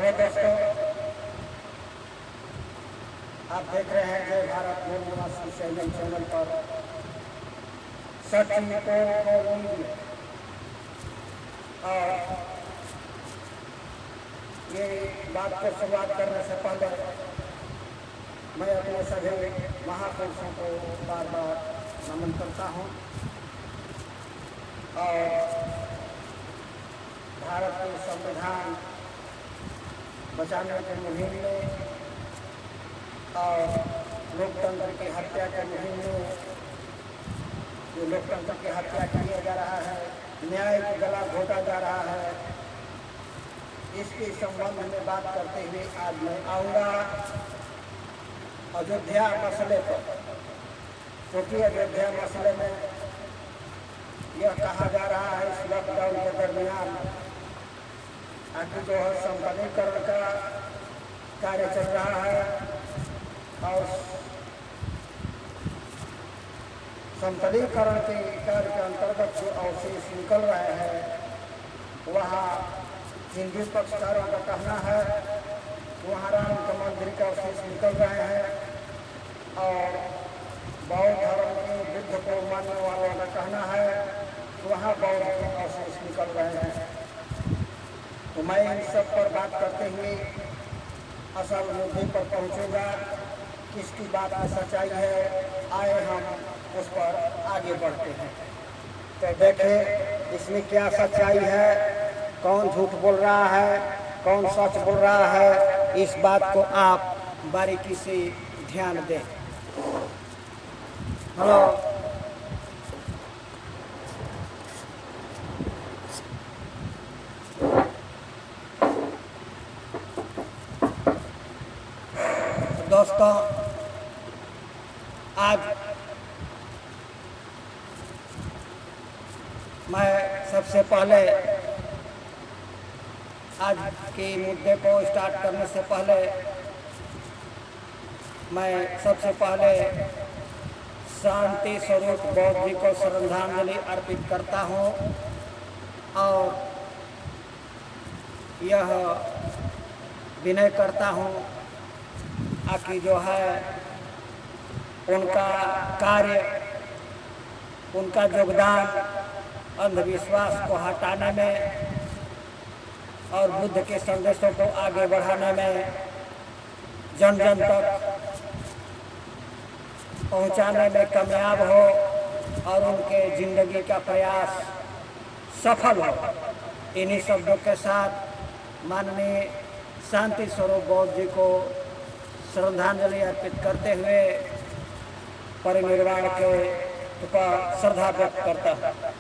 Hello दोस्तों, आप देख रहे हैं जय भारत मूल निवासी चैनल पर सच को न्यूज़। और ये बात को शुरुआत करने से पहले मैं अपने सभी महापुरुषों को बार बार नमन करता हूँ और भारत के संविधान बचाने की मुहिम में और लोकतंत्र की हत्या की मुहिम में जो लोकतंत्र की हत्या किया जा रहा है, न्याय का गला घोटा जा रहा है, इसके संबंध में बात करते हुए आज मैं आऊँगा अयोध्या मसले पर। क्योंकि अयोध्या मसले में यह कहा जा रहा है इस लॉकडाउन के दरमियान आखिर जो है संपन्नीकरण का कार्य चल रहा है और संपन्नीकरण के कार्य के अंतर्गत जो अवशेष निकल रहे हैं वहाँ हिंदू पक्षकारों का कहना है वहाँ राम के मंदिर के अवशेष निकल रहे हैं और बौद्ध धर्म के बुद्ध को मानने वालों का कहना है वहाँ बौद्ध के अवशेष निकल रहे हैं। तो मैं इन सब पर बात करते हुए असल मुद्दे पर पहुँचूंगा, किसकी बात में सच्चाई है, आए हम उस पर आगे बढ़ते हैं। तो देखें इसमें क्या सच्चाई है, कौन झूठ बोल रहा है, कौन सच बोल रहा है, इस बात को आप बारीकी से ध्यान दें। हेलो, दोस्तों, आज मैं सबसे पहले आज के मुद्दे को स्टार्ट करने से पहले मैं सबसे पहले शांति स्वरूप बौद्ध जी को श्रद्धांजलि अर्पित करता हूँ और यह विनय करता हूँ कि जो है उनका कार्य, उनका योगदान अंधविश्वास को हटाने में और बुद्ध के संदेशों को आगे बढ़ाने में, जन जन तक पहुंचाने में कामयाब हो और उनके जिंदगी का प्रयास सफल हो। इन्हीं शब्दों के साथ माननीय शांति स्वरूप बौद्ध जी को श्रद्धांजलि अर्पित करते हुए परिनिर्वाण के ऊपर श्रद्धा व्यक्त करता हूँ।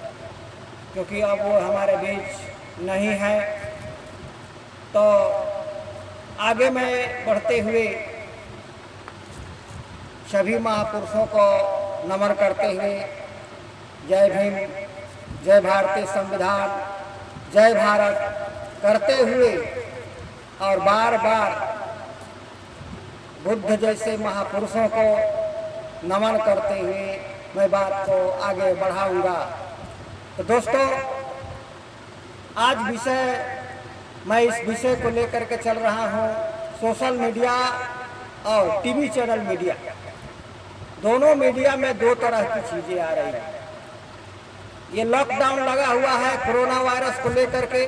क्योंकि अब वो हमारे बीच नहीं है, तो आगे में बढ़ते हुए सभी महापुरुषों को नमन करते हुए जय भीम, जय भारतीय संविधान, जय भारत करते हुए और बार बार बुद्ध जैसे महापुरुषों को नमन करते हुए मैं बात को आगे बढ़ाऊंगा। तो दोस्तों, आज मैं इस विषय को लेकर के चल रहा हूँ सोशल मीडिया और टीवी चैनल मीडिया, दोनों मीडिया में दो तरह की चीज़ें आ रही हैं। ये लॉकडाउन लगा हुआ है कोरोना वायरस को लेकर के,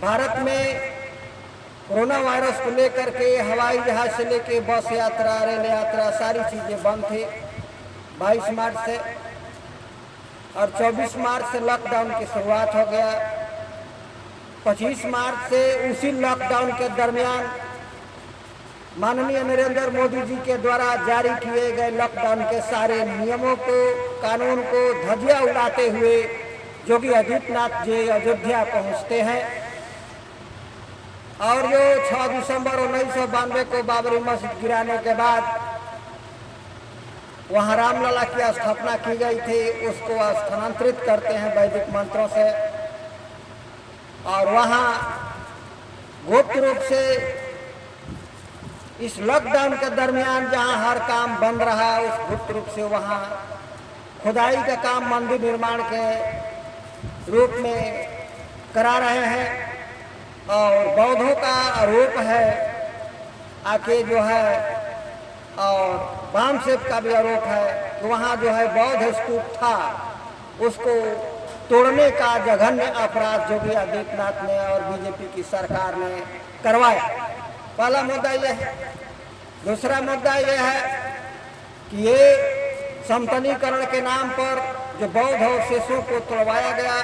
भारत में कोरोना वायरस को लेकर के हवाई जहाज से लेके बस यात्रा, रेल यात्रा, सारी चीज़ें बंद थी 22 मार्च से, और 24 मार्च से लॉकडाउन की शुरुआत हो गया। 25 मार्च से उसी लॉकडाउन के दरमियान माननीय नरेंद्र मोदी जी के द्वारा जारी किए गए लॉकडाउन के सारे नियमों को, कानून को धज्जियां उड़ाते हुए योगी आदित्यनाथ जी अयोध्या पहुंचते हैं और जो 6 दिसंबर 1992 को बाबरी मस्जिद गिराने के बाद वहाँ रामलला की स्थापना की गई थी, उसको स्थानांतरित करते हैं वैदिक मंत्रों से और वहाँ गुप्त रूप से इस लॉकडाउन के दरमियान जहाँ हर काम बंद रहा, उस गुप्त रूप से वहाँ खुदाई का काम मंदिर निर्माण के रूप में करा रहे हैं और बौद्धों का आरोप है आके जो है, और वामसेप का भी आरोप है कि वहाँ जो है बौद्ध स्तूप था, उसको तोड़ने का जघन्य अपराध योगी आदित्यनाथ ने और बीजेपी की सरकार ने करवाया। पहला मुद्दा यह है। दूसरा मुद्दा यह है कि ये समतलीकरण के नाम पर जो बौद्ध अवशेषों को तोड़वाया गया,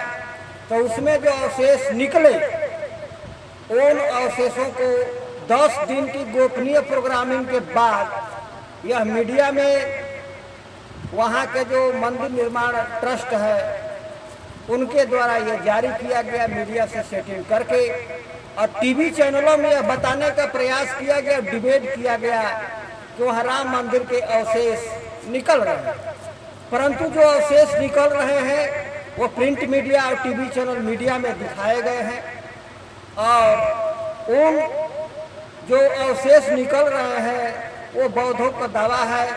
तो उसमें जो अवशेष निकले, उन अवशेषों को 10 दिन की गोपनीय प्रोग्रामिंग के बाद यह मीडिया में वहाँ के जो मंदिर निर्माण ट्रस्ट है उनके द्वारा यह जारी किया गया, मीडिया से सेटिंग करके, और टीवी चैनलों में यह बताने का प्रयास किया गया, डिबेट किया गया कि वहाँ राम मंदिर के अवशेष निकल रहे हैं। परंतु जो अवशेष निकल रहे हैं वो प्रिंट मीडिया और टीवी चैनल मीडिया में दिखाए गए हैं, और उन जो अवशेष निकल रहे हैं वो बौद्धों का दावा है,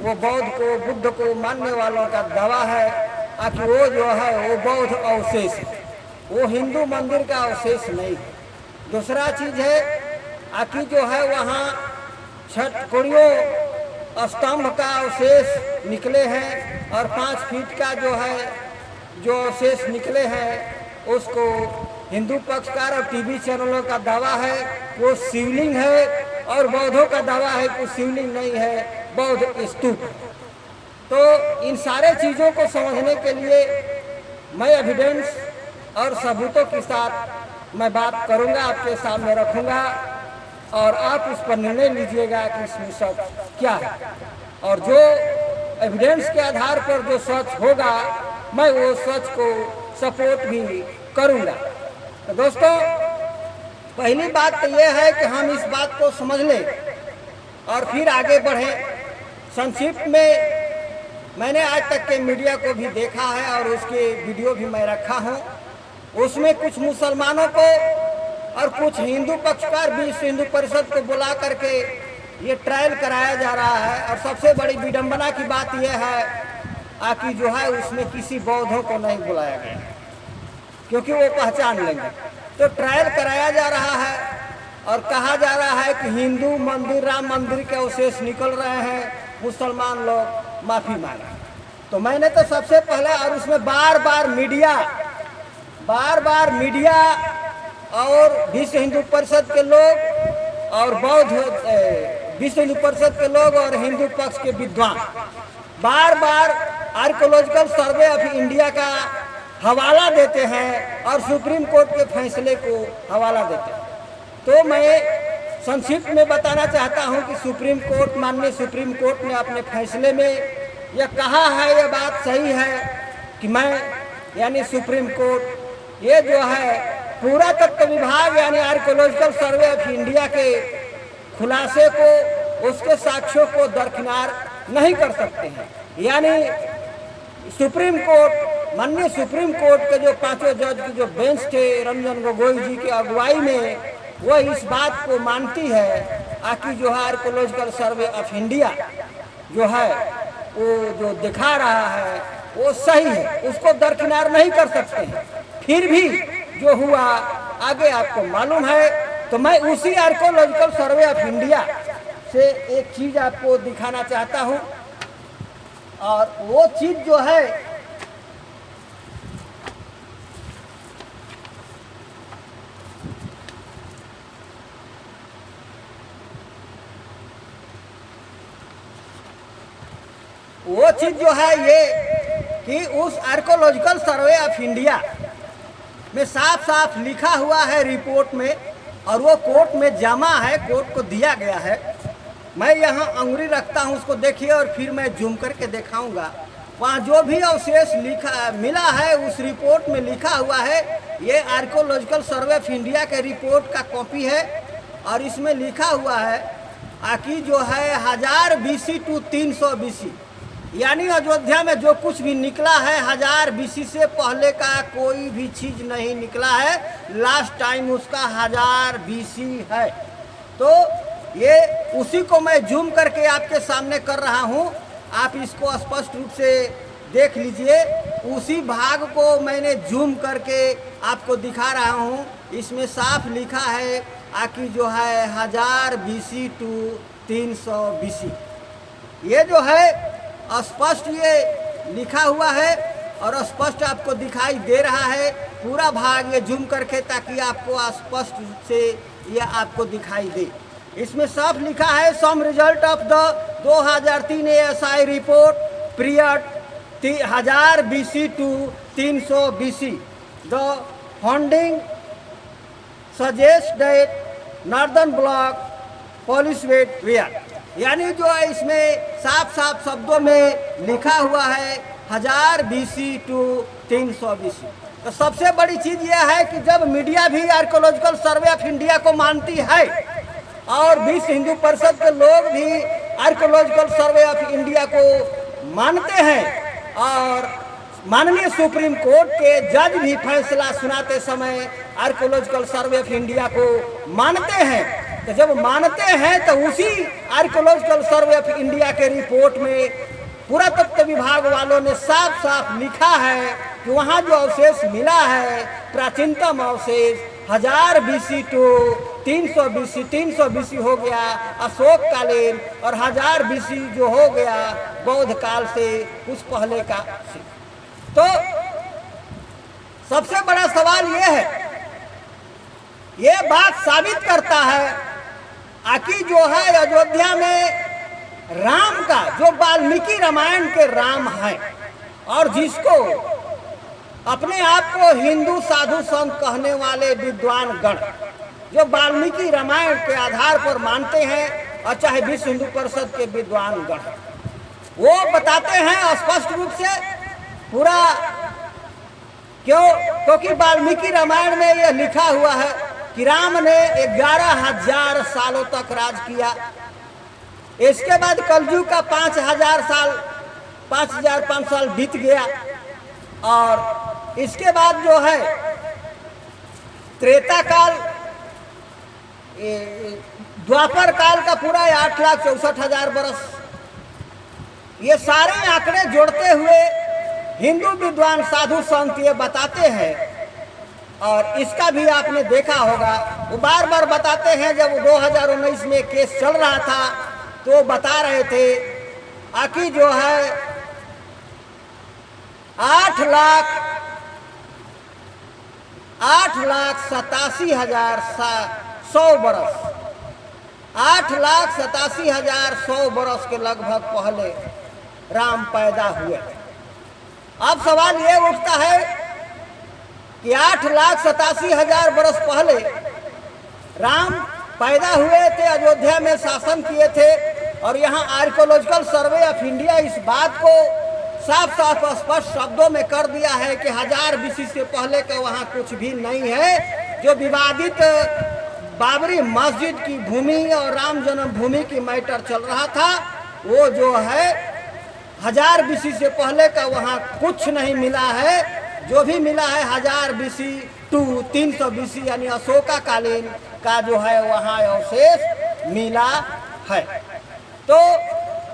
वो बौद्ध को, बुद्ध को मानने वालों का दावा है कि वो जो है वो बौद्ध अवशेष है, वो हिंदू मंदिर का अवशेष नहीं है। दूसरा चीज़ है कि जो है वहाँ छठकोड़ियों स्तंभ का अवशेष निकले हैं, और 5 फीट का जो है जो अवशेष निकले हैं उसको हिंदू पक्षकार और टीवी चैनलों का दावा है वो शिवलिंग है, और बौद्धों का दावा है कि शिवलिंग नहीं है, बौद्ध स्तूप। तो इन सारे चीज़ों को समझने के लिए मैं एविडेंस और सबूतों के साथ मैं बात करूंगा, आपके सामने रखूंगा, और आप उस पर निर्णय लीजिएगा कि इसमें सच क्या है, और जो एविडेंस के आधार पर जो सच होगा मैं वो सच को सपोर्ट भी करूंगा। तो दोस्तों, पहली बात तो ये है कि हम इस बात को समझ लें और फिर आगे बढ़ें। संक्षिप्त में मैंने आज तक के मीडिया को भी देखा है और उसके वीडियो भी मैं रखा हूँ। उसमें कुछ मुसलमानों को और कुछ हिंदू पक्षकार विश्व हिंदू परिषद को बुला करके ये ट्रायल कराया जा रहा है, और सबसे बड़ी विडंबना की बात यह है कि जो है उसमें किसी बौद्धों को नहीं बुलाया गया, क्योंकि वो पहचान लेंगे। तो ट्रायल कराया जा रहा है और कहा जा रहा है कि हिंदू मंदिर, राम मंदिर के अवशेष निकल रहे हैं, मुसलमान लोग माफ़ी मांगे। तो मैंने तो सबसे पहले, और उसमें बार बार मीडिया और विश्व हिंदू परिषद के लोग और बौद्ध विश्व हिंदू परिषद के लोग और हिंदू पक्ष के विद्वान बार बार आर्कोलॉजिकल सर्वे ऑफ इंडिया का हवाला देते हैं और सुप्रीम कोर्ट के फैसले को हवाला देते हैं। तो मैं संक्षिप्त में बताना चाहता हूं कि सुप्रीम कोर्ट, माननीय सुप्रीम कोर्ट ने अपने फैसले में यह कहा है, यह बात सही है कि मैं यानी सुप्रीम कोर्ट ये जो है पुरातत्व विभाग यानी आर्कोलॉजिकल सर्वे ऑफ इंडिया के खुलासे को, उसके साक्ष्यों को दरकिनार नहीं कर सकते हैं। यानी सुप्रीम कोर्ट, माननीय सुप्रीम कोर्ट के जो 5 जज की जो बेंच थे रंजन गोगोई जी की अगुवाई में, वह इस बात को मानती है कि जो है आर्कोलॉजिकल सर्वे ऑफ इंडिया जो है वो जो दिखा रहा है वो सही है, उसको दरकिनार नहीं कर सकते हैं। फिर भी जो हुआ आगे आपको मालूम है। तो मैं उसी आर्कोलॉजिकल सर्वे ऑफ इंडिया से एक चीज़ आपको दिखाना चाहता हूँ, और वो चीज़ जो है ये कि उस आर्कोलॉजिकल सर्वे ऑफ इंडिया में साफ साफ लिखा हुआ है रिपोर्ट में, और वो कोर्ट में जमा है, कोर्ट को दिया गया है। मैं यहाँ अंगुली रखता हूँ, उसको देखिए और फिर मैं जूम करके दिखाऊंगा। वहाँ जो भी अवशेष मिला है उस रिपोर्ट में लिखा हुआ है, ये आर्कोलॉजिकल सर्वे ऑफ इंडिया के रिपोर्ट का कॉपी है, और इसमें लिखा हुआ है कि जो है 1000 BC to 300 BC, यानी अयोध्या में जो कुछ भी निकला है 1000 BC से पहले का कोई भी चीज़ नहीं निकला है। लास्ट टाइम उसका 1000 BC है। तो ये उसी को मैं जूम करके आपके सामने कर रहा हूँ, आप इसको स्पष्ट रूप से देख लीजिए। उसी भाग को मैंने जूम करके आपको दिखा रहा हूँ इसमें साफ लिखा है कि जो है 1000 BC टू 300 BC। ये जो है स्पष्ट ये लिखा हुआ है और स्पष्ट आपको दिखाई दे रहा है। पूरा भाग ये जूम करके ताकि आपको स्पष्ट से ये आपको दिखाई दे। इसमें साफ लिखा है some result of the 2003 ASI report period 1000 BC to 300 BC। The findings suggest that northern black polish wet ware. यानी जो है इसमें साफ साफ शब्दों में लिखा हुआ है 1000 BC टू 300 BC। तो सबसे बड़ी चीज़ यह है कि जब मीडिया भी आर्कोलॉजिकल सर्वे ऑफ इंडिया को मानती है और विश्व हिंदू परिषद के लोग भी आर्कोलॉजिकल सर्वे ऑफ इंडिया को मानते हैं और माननीय सुप्रीम कोर्ट के जज भी फैसला सुनाते समय आर्कोलॉजिकल सर्वे ऑफ इंडिया को मानते हैं। तो जब मानते हैं तो उसी आर्कोलॉजिकल सर्वे ऑफ इंडिया के रिपोर्ट में पुरातत्व विभाग वालों ने साफ साफ लिखा है कि वहाँ जो अवशेष मिला है प्राचीनतम अवशेष 1000 BC टू 300 BC। 300 BC हो गया अशोक कालीन और 1000 BC जो हो गया बौद्ध काल से कुछ पहले का। तो सबसे बड़ा सवाल ये है, ये बात साबित करता है कि जो है अयोध्या में राम का जो वाल्मीकि रामायण के राम है और जिसको अपने आप को हिंदू साधु संत कहने वाले विद्वान गण जो वाल्मीकि रामायण के आधार पर मानते हैं और चाहे विश्व हिंदू परिषद के विद्वान गण वो बताते हैं स्पष्ट रूप से पूरा क्योंकि वाल्मीकि रामायण में यह लिखा हुआ है कि राम ने 11,000 सालों तक राज किया। इसके बाद कलयुग का 5,000 साल 5,500 साल बीत गया और इसके बाद जो है त्रेता काल द्वापर काल का पूरा 8,64,000 बरस। ये सारे आंकड़े जोड़ते हुए हिंदू विद्वान साधु संत ये बताते हैं और इसका भी आपने देखा होगा वो बार बार बताते हैं। जब 2019 में केस चल रहा था तो बता रहे थे कि जो है 8,87,100 बरस 8,87,100 बरस के लगभग पहले राम पैदा हुए। अब सवाल ये उठता है कि 8,87,100 बरस पहले राम पैदा हुए थे, अयोध्या में शासन किए थे और यहाँ आर्कोलॉजिकल सर्वे ऑफ इंडिया इस बात को साफ साफ स्पष्ट शब्दों में कर दिया है कि 1000 BC से पहले का वहाँ कुछ भी नहीं है। जो विवादित बाबरी मस्जिद की भूमि और राम जन्मभूमि की मैटर चल रहा था वो जो है 1000 BC से पहले का वहाँ कुछ नहीं मिला है। जो भी मिला है 1000 BC टू 300 BC यानी अशोका कालीन का जो है वहाँ अवशेष मिला है। तो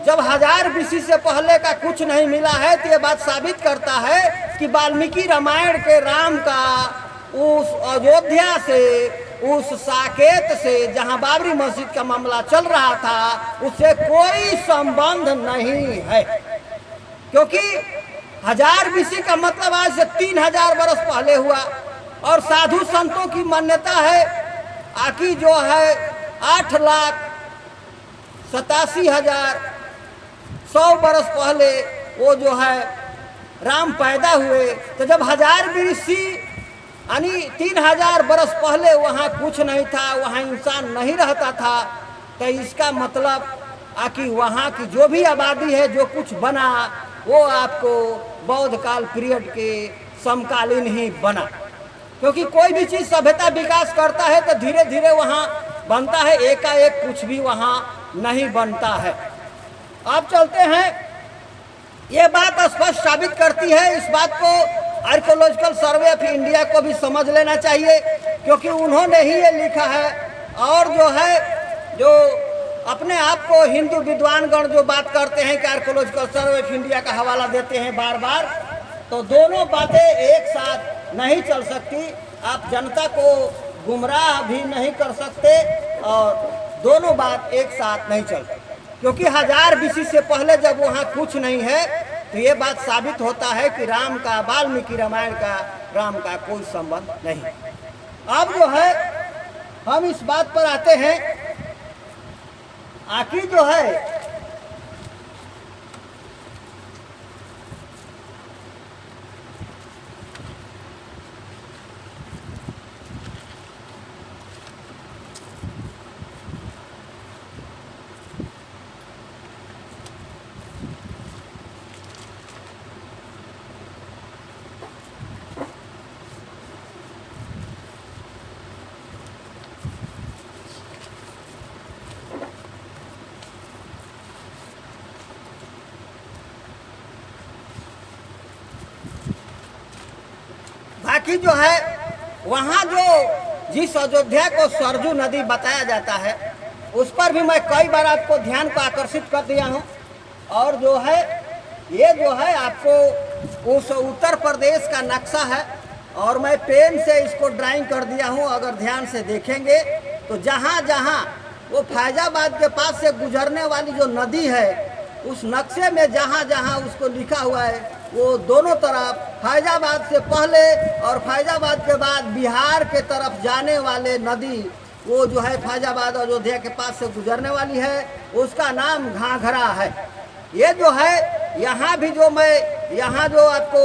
जब 1000 BC से पहले का कुछ नहीं मिला है तो ये बात साबित करता है कि वाल्मीकि रामायण के राम का उस अयोध्या से उस साकेत से जहाँ बाबरी मस्जिद का मामला चल रहा था उससे कोई संबंध नहीं है। क्योंकि 1000 BC का मतलब आज से 3000 बरस पहले हुआ और साधु संतों की मान्यता है कि जो है 8,87,100 बरस पहले वो जो है राम पैदा हुए। तो जब 1000 BC यानी 3000 बरस पहले वहाँ कुछ नहीं था, वहाँ इंसान नहीं रहता था, तो इसका मतलब कि वहाँ की जो भी आबादी है जो कुछ बना वो आपको बौद्ध काल पीरियड के समकालीन ही बना। क्योंकि कोई भी चीज़ सभ्यता विकास करता है तो धीरे धीरे वहाँ बनता है, एकाएक कुछ भी वहाँ नहीं बनता है। अब चलते हैं, ये बात स्पष्ट साबित करती है, इस बात को आर्कोलॉजिकल सर्वे ऑफ इंडिया को भी समझ लेना चाहिए क्योंकि उन्होंने ही ये लिखा है। और जो है जो अपने आप को हिंदू विद्वानगण जो बात करते हैं कि आर्कोलॉजिकल सर्वे ऑफ इंडिया का हवाला देते हैं बार बार, तो दोनों बातें एक साथ नहीं चल सकती। आप जनता को गुमराह भी नहीं कर सकते और दोनों बात एक साथ नहीं चलती, क्योंकि 1000 BC से पहले जब वहाँ कुछ नहीं है तो ये बात साबित होता है कि राम का, वाल्मीकि रामायण का, राम का कोई संबंध नहीं। अब जो है हम इस बात पर आते हैं, आखिर जो है बाकी जो है वहाँ जो जिस अयोध्या को सरजू नदी बताया जाता है उस पर भी मैं कई बार आपको ध्यान को आकर्षित कर दिया हूँ। और जो है ये जो है आपको उस उत्तर प्रदेश का नक्शा है और मैं पेन से इसको ड्राइंग कर दिया हूँ। अगर ध्यान से देखेंगे तो जहाँ जहाँ वो फैजाबाद के पास से गुजरने वाली जो नदी है उस नक्शे में जहाँ जहाँ उसको लिखा हुआ है वो दोनों तरफ फैजाबाद से पहले और फैजाबाद के बाद बिहार के तरफ जाने वाले नदी वो जो है फैजाबाद अयोध्या के पास से गुजरने वाली है, उसका नाम घाघरा है। ये जो है यहाँ भी जो मैं यहाँ जो आपको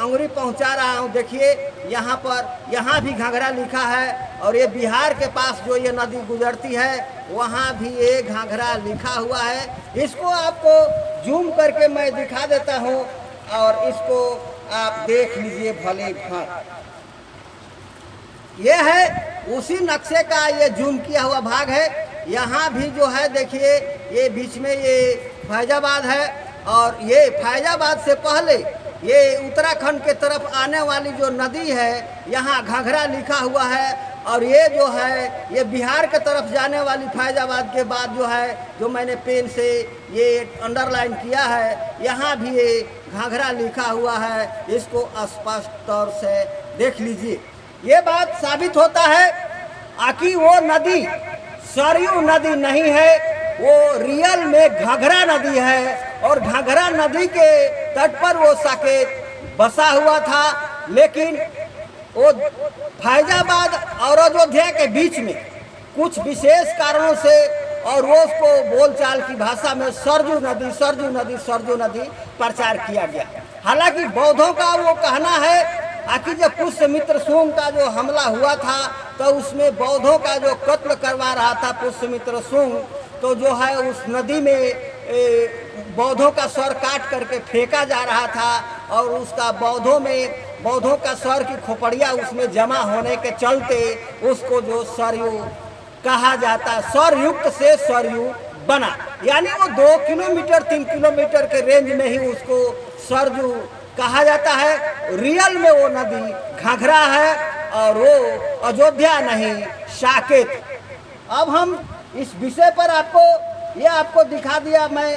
अंगुरी पहुँचा रहा हूँ, देखिए यहाँ पर यहाँ भी घाघरा लिखा है और ये बिहार के पास जो ये नदी गुजरती है वहाँ भी ये घाघरा लिखा हुआ है। इसको आपको जूम करके मैं दिखा देता हूँ और इसको आप देख लीजिए भले भांति। ये है उसी नक्शे का ये जूम किया हुआ भाग है। यहाँ भी जो है देखिए ये बीच में ये फैजाबाद है और ये फैजाबाद से पहले ये उत्तराखंड के तरफ आने वाली जो नदी है यहाँ घाघरा लिखा हुआ है। और ये जो है ये बिहार के तरफ जाने वाली फैजाबाद के बाद जो है जो मैंने पेन से ये अंडरलाइन किया है यहाँ भी ये घाघरा लिखा हुआ है। इसको स्पष्ट तौर से देख लीजिए। ये बात साबित होता है आकि वो नदी सरयू नदी नहीं है, वो रियल में घाघरा नदी है और घाघरा नदी के तट पर वो साकेत बसा हुआ था। लेकिन वो फैजाबाद और अयोध्या के बीच में कुछ विशेष कारणों से और वो उसको बोलचाल की भाषा में सरजू नदी सरजू नदी सरजू नदी प्रचार किया गया। हालांकि बौद्धों का वो कहना है आखिर जब पुष्यमित्र शुंग का जो हमला हुआ था तो उसमें बौद्धों का जो कत्ल करवा रहा था पुष्यमित्र शुंग, तो जो है उस नदी में बौद्धों का सर काट करके फेंका जा रहा था और उसका बौद्धों का सर की खोपड़िया उसमें जमा होने के चलते उसको जो सरयू कहा जाता, सरयुक्त से सरयू बना। यानी वो 2 किलोमीटर 3 किलोमीटर के रेंज में ही उसको सरयू कहा जाता है। रियल में वो नदी घाघरा है और वो अयोध्या नहीं साकेत। अब हम इस विषय पर आपको दिखा दिया। मैं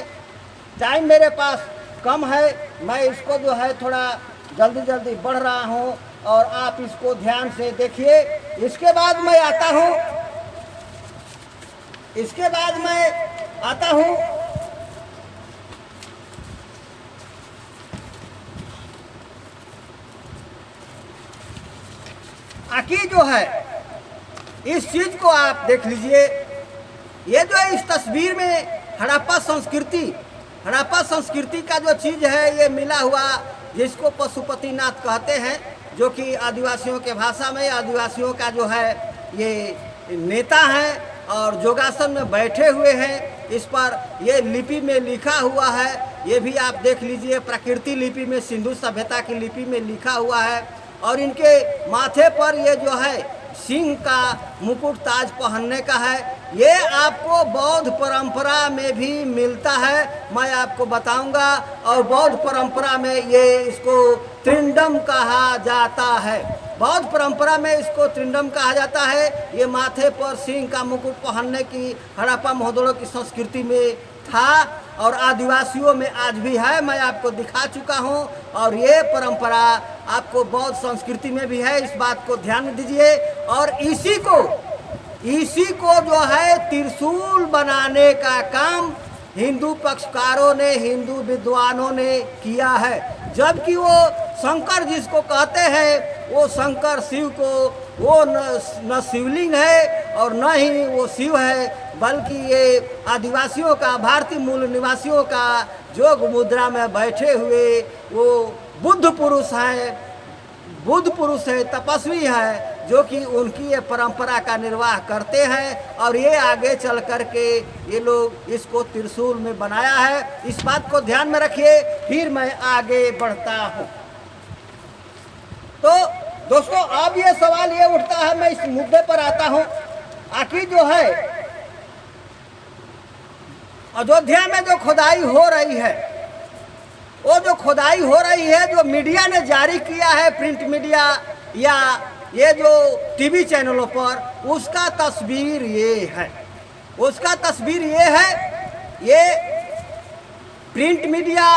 टाइम मेरे पास कम है, मैं इसको जो है थोड़ा जल्दी बढ़ रहा हूँ और आप इसको ध्यान से देखिए। इसके बाद मैं आता हूँ आखिर जो है इस चीज को आप देख लीजिए। ये जो है इस तस्वीर में हड़प्पा संस्कृति का जो चीज है ये मिला हुआ, जिसको पशुपतिनाथ कहते हैं, जो कि आदिवासियों के भाषा में आदिवासियों का जो है ये नेता हैं और योगासन में बैठे हुए हैं। इस पर ये लिपि में लिखा हुआ है, ये भी आप देख लीजिए। प्रकृति लिपि में, सिंधु सभ्यता की लिपि में लिखा हुआ है और इनके माथे पर ये जो है सिंह का मुकुट ताज पहनने का है। ये आपको बौद्ध परंपरा में भी मिलता है, मैं आपको बताऊंगा। और बौद्ध परंपरा में ये इसको त्रिंडम कहा जाता है। बौद्ध परंपरा में इसको त्रिंडम कहा जाता है। ये माथे पर सिंह का मुकुट पहनने की हड़प्पा महोदड़ों की संस्कृति में था और आदिवासियों में आज भी है, मैं आपको दिखा चुका हूँ। और ये परंपरा आपको बौद्ध संस्कृति में भी है, इस बात को ध्यान दीजिए। और इसी को जो है त्रिशूल बनाने का काम हिंदू पक्षकारों ने, हिंदू विद्वानों ने किया है। जबकि वो शंकर जिसको कहते हैं, वो शंकर शिव को, वो न शिवलिंग है और न ही वो शिव है, बल्कि ये आदिवासियों का, भारतीय मूल निवासियों का योग मुद्रा में बैठे हुए वो बुद्ध पुरुष है, तपस्वी है, जो कि उनकी ये परंपरा का निर्वाह करते हैं। और ये आगे चल कर के ये लोग इसको त्रिशूल में बनाया है। इस बात को ध्यान में रखिए, फिर मैं आगे बढ़ता हूँ। तो दोस्तों, अब ये सवाल ये उठता है, मैं इस मुद्दे पर आता हूँ, आखिर जो है अयोध्या में जो खुदाई हो रही है, वो जो खुदाई हो रही है, जो मीडिया ने जारी किया है, प्रिंट मीडिया या ये जो टीवी चैनलों पर, उसका तस्वीर ये है, ये प्रिंट मीडिया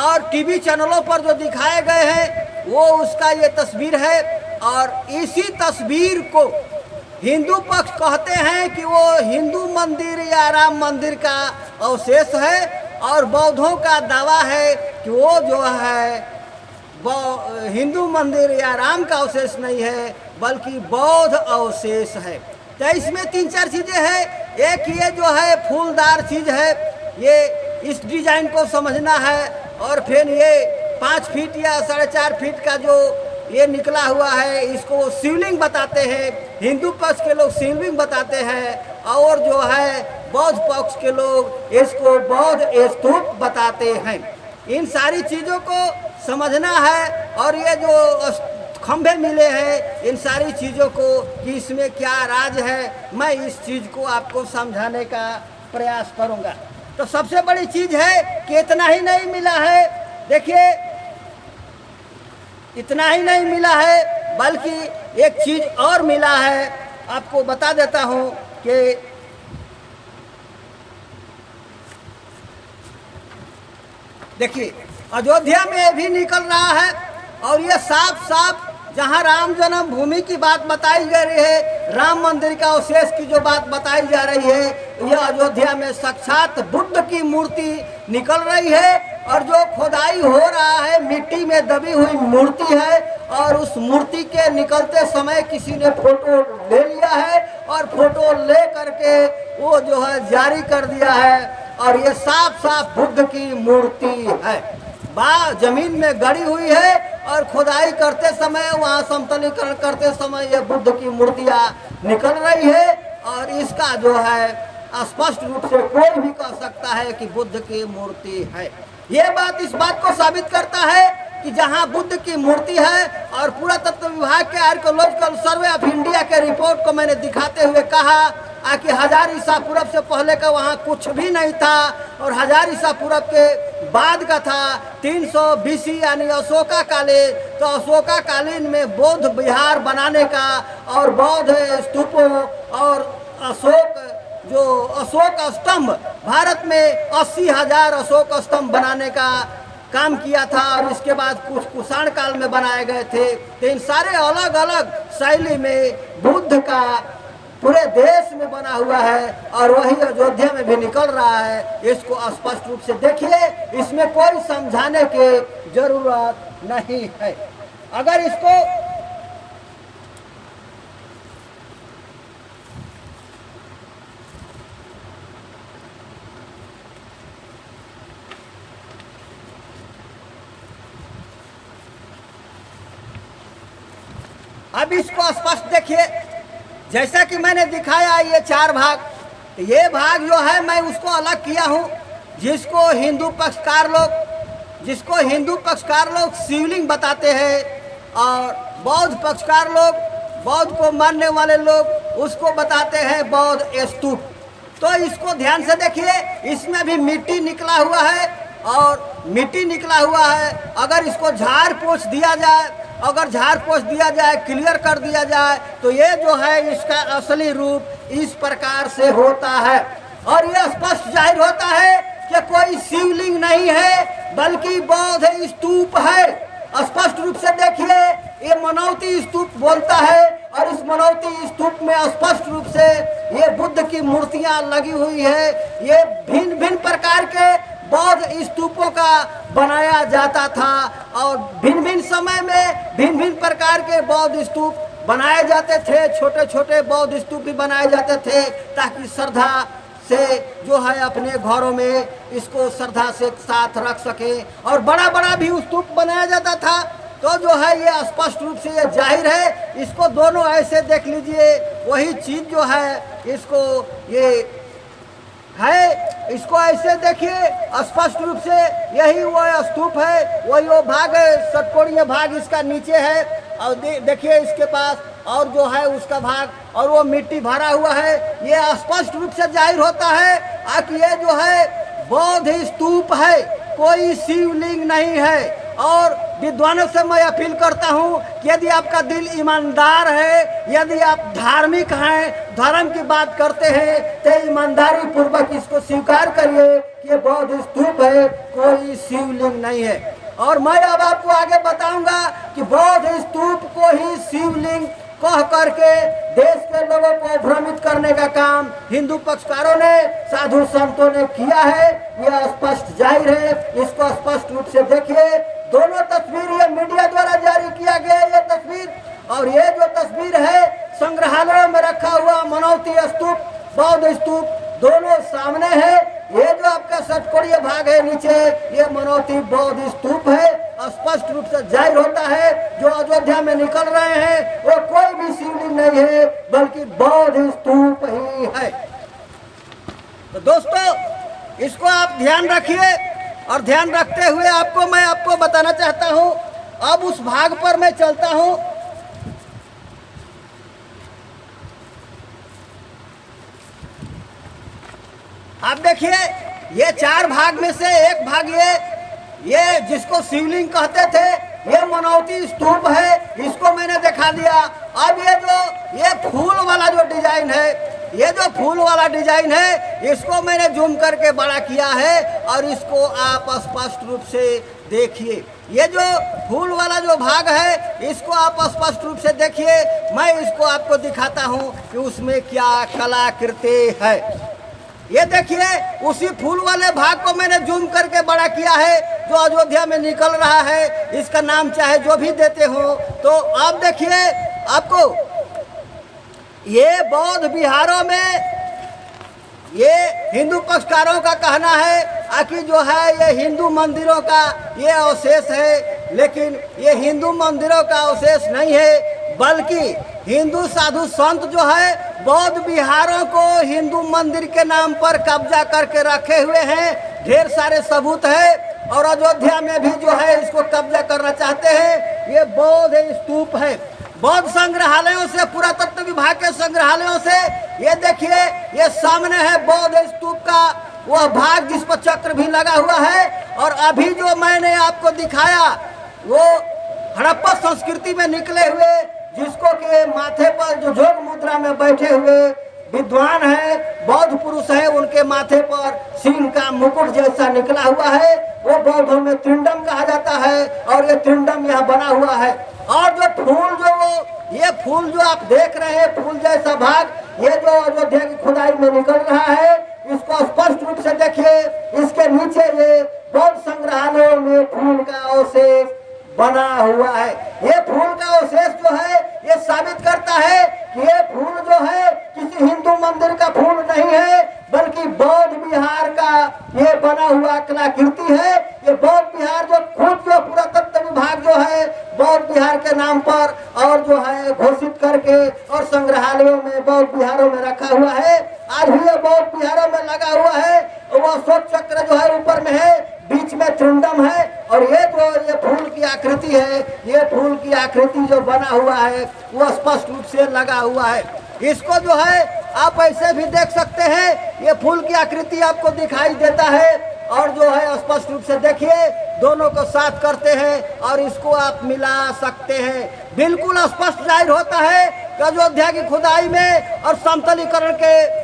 और टीवी चैनलों पर जो दिखाए गए हैं वो उसका ये तस्वीर है। और इसी तस्वीर को हिंदू पक्ष कहते हैं कि वो हिंदू मंदिर या राम मंदिर का अवशेष है, और बौद्धों का दावा है कि वो जो है हिंदू मंदिर या राम का अवशेष नहीं है, बल्कि बौद्ध अवशेष है। तो इसमें 3-4 चीज़ें हैं। एक ये जो है फूलदार चीज़ है, ये इस डिजाइन को समझना है। और फिर ये 5 फीट या 4.5 फीट का जो ये निकला हुआ है, इसको शिवलिंग बताते हैं। हिंदू पक्ष के लोग शिवलिंग बताते हैं, और जो है बौद्ध पक्ष के लोग इसको बौद्ध स्तूप बताते हैं। इन सारी चीज़ों को समझना है। और ये जो खंभे मिले हैं, इन सारी चीज़ों को कि इसमें क्या राज है, मैं इस चीज़ को आपको समझाने का प्रयास करूंगा। तो सबसे बड़ी चीज़ है कि इतना ही नहीं मिला है। देखिए, इतना ही नहीं मिला है, बल्कि एक चीज़ और मिला है, आपको बता देता हूं कि देखिए, अयोध्या में भी निकल रहा है, और ये साफ साफ जहां राम जन्मभूमि की बात बताई जा रही है, राम मंदिर का अवशेष की जो बात बताई जा रही है, यह अयोध्या में साक्षात बुद्ध की मूर्ति निकल रही है। और जो खुदाई हो रहा है, मिट्टी में दबी हुई मूर्ति है, और उस मूर्ति के निकलते समय किसी ने फोटो ले लिया है, और फोटो ले करके वो जो है जारी कर दिया है। और ये साफ साफ बुद्ध की मूर्ति है, जमीन में गड़ी हुई है, और खुदाई करते समय, वहाँ समतलीकरण करते समय ये बुद्ध की मूर्तियाँ निकल रही है। और इसका जो है स्पष्ट रूप से कोई भी कह सकता है कि बुद्ध की मूर्ति है। ये बात इस बात को साबित करता है कि जहां बुद्ध की मूर्ति है, और पुरातत्व विभाग के आर्कियोलॉजिकल सर्वे ऑफ इंडिया के रिपोर्ट को मैंने दिखाते हुए कहा कि 1000 ईसा पूर्व से पहले का वहाँ कुछ भी नहीं था, और 1000 ईसा पूर्व के बाद का था 300 BC यानी अशोका कालीन। तो अशोका कालीन में बौद्ध विहार बनाने का, और बौद्ध स्तूपों और अशोक स्तंभ, भारत में 80,000 अशोक स्तंभ बनाने का काम किया था, और इसके बाद कुछ कुषाण काल में बनाए गए थे। तो इन सारे अलग अलग शैली में बुद्ध का पूरे देश में बना हुआ है, और वही अयोध्या में भी निकल रहा है। इसको स्पष्ट रूप से देखिए, इसमें कोई समझाने की जरूरत नहीं है। अगर इसको अब इसको स्पष्ट देखिए, जैसा कि मैंने दिखाया ये 4 भाग, तो ये भाग जो है मैं उसको अलग किया हूँ, जिसको हिंदू पक्षकार लोग शिवलिंग बताते हैं, और बौद्ध पक्षकार लोग, बौद्ध को मानने वाले लोग उसको बताते हैं बौद्ध स्तूप। तो इसको ध्यान से देखिए, इसमें भी मिट्टी निकला हुआ है, और मिट्टी निकला हुआ है। अगर इसको झाड़ पोंछ दिया जाए, क्लियर कर दिया जाए, तो ये जो है इसका असली रूप इस प्रकार से होता है। और ये स्पष्ट जाहिर होता है कि कोई शिवलिंग नहीं है, बल्कि बौद्ध स्तूप है। स्पष्ट रूप से देखिए, ये मनौती स्तूप बोलता है, और इस मनौती स्तूप में स्पष्ट रूप से ये बुद्ध की मूर्तियां लगी हुई है। ये भिन्न भिन्न प्रकार के बौद्ध स्तूपों का बनाया जाता था और भिन्न भिन्न समय में भिन्न भिन्न प्रकार के बौद्ध स्तूप बनाए जाते थे। छोटे छोटे बौद्ध स्तूप भी बनाए जाते थे ताकि श्रद्धा से जो है अपने घरों में इसको श्रद्धा से साथ रख सके। और बड़ा बड़ा भी स्तूप बनाया जाता था। तो जो है ये स्पष्ट रूप से ये जाहिर है, इसको दोनों ऐसे देख लीजिए, वही चीज जो है इसको ये है, इसको ऐसे देखिए स्पष्ट रूप से यही वो स्तूप है, वही वो भाग है, षटकोणीय भाग इसका नीचे है और देखिए इसके पास और जो है उसका भाग और वो मिट्टी भरा हुआ है। ये स्पष्ट रूप से जाहिर होता है कि ये जो है बौद्ध स्तूप है, कोई शिवलिंग नहीं है। और विद्वानों से मैं अपील करता हूँ कि यदि आपका दिल ईमानदार है, यदि आप धार्मिक हैं, धर्म की बात करते हैं, तो ईमानदारी पूर्वक इसको स्वीकार करिए कि ये बौद्ध स्तूप है, कोई शिवलिंग नहीं है। और मैं अब आपको आगे बताऊंगा कि बौद्ध स्तूप को ही शिवलिंग कह करके देश के लोगों को भ्रमित करने का काम हिंदू पक्षकारों ने, साधु संतों ने किया है। यह स्पष्ट जाहिर है, इसको स्पष्ट रूप से देखिए। दोनों तस्वीर ये मीडिया द्वारा जारी किया गया ये तस्वीर, और ये जो तस्वीर है संग्रहालयों में रखा हुआ मनौती स्तूप, बौद्ध स्तूप दोनों सामने है। ये जो आपका षटकोणीय भाग है नीचे, ये मनौती बौद्ध स्तूप है। स्पष्ट रूप से जाहिर होता है जो अयोध्या में निकल रहे हैं वो कोई भी शिवलिंग नहीं है, बल्कि बौद्ध स्तूप ही है। तो दोस्तों इसको आप ध्यान रखिए, और ध्यान रखते हुए मैं आपको बताना चाहता हूं। अब उस भाग पर मैं चलता हूं। आप देखिए ये चार भाग में से एक भाग ये जिसको शिवलिंग कहते थे, ये मनौती स्तूप है, इसको मैंने दिखा दिया। अब ये फूल वाला जो डिजाइन है, ये जो फूल वाला डिजाइन है, इसको मैंने जूम करके बड़ा किया है और इसको आप स्पष्ट रूप से देखिए। ये जो फूल वाला जो भाग है, इसको आप स्पष्ट रूप से देखिए। मैं इसको आपको दिखाता हूँ कि उसमें क्या कलाकृति है। ये देखिए उसी फूल वाले भाग को मैंने जूम करके बड़ा किया है जो अयोध्या में निकल रहा है। इसका नाम चाहे जो भी देते हो। तो आप देखिए, आपको ये बौद्ध विहारों में ये हिंदू पक्षकारों का कहना है कि जो है ये हिंदू मंदिरों का ये अवशेष है, लेकिन ये हिंदू मंदिरों का अवशेष नहीं है, बल्कि हिंदू साधु संत जो है बौद्ध विहारों को हिंदू मंदिर के नाम पर कब्जा करके रखे हुए हैं। ढेर सारे सबूत है और अयोध्या में भी जो है इसको कब्जा करना चाहते हैं। ये बौद्ध स्तूप है। बौद्ध संग्रहालयों से, पुरातत्व विभाग के संग्रहालयों से ये देखिए, ये सामने है बौद्ध स्तूप का वह भाग जिस पर चक्र भी लगा हुआ है। और अभी जो मैंने आपको दिखाया वो हड़प्पा संस्कृति में निकले हुए, जिसको के माथे पर जो जोग मुद्रा में बैठे हुए विद्वान है, बौद्ध पुरुष है, उनके माथे पर सिंह का मुकुट जैसा निकला हुआ है, वो बौद्धों में त्रिंडम कहा जाता है। और ये त्रिंडम यहाँ बना हुआ है। और जो फूल ये फूल जो आप देख रहे हैं, फूल जैसा भाग, ये जो अयोध्या की खुदाई में निकल रहा है, इसको स्पष्ट रूप से देखिए। इसके नीचे ये बौद्ध संग्रहालयों में फूल का अवशेष बना हुआ है। ये फूल का अवशेष जो है ये साबित करता है कि ये फूल जो है किसी हिंदू मंदिर का फूल नहीं है, बल्कि बौद्ध विहार का ये बना हुआ कलाकृति है। ये बौद्ध विहार जो खुद जो पुरातत्व विभाग जो है बौद्ध विहार के नाम पर और जो है घोषित करके और संग्रहालयों में बौद्ध विहारों में रखा हुआ है। आज भी ये बौद्ध विहारों में लगा हुआ है। वो अशोक चक्र जो है ऊपर में है, बीच में त्रिंडम है, और ये फूल की आकृति है, ये फूल की आकृति जो बना हुआ है वो स्पष्ट रूप से लगा हुआ है। इसको जो है आप ऐसे भी देख सकते हैं, ये फूल की आकृति आपको दिखाई देता है। और जो है स्पष्ट रूप से देखिए, दोनों को साथ करते हैं और इसको आप मिला सकते हैं। बिल्कुल स्पष्ट जाहिर होता है कि अयोध्या की खुदाई में और समतलीकरण के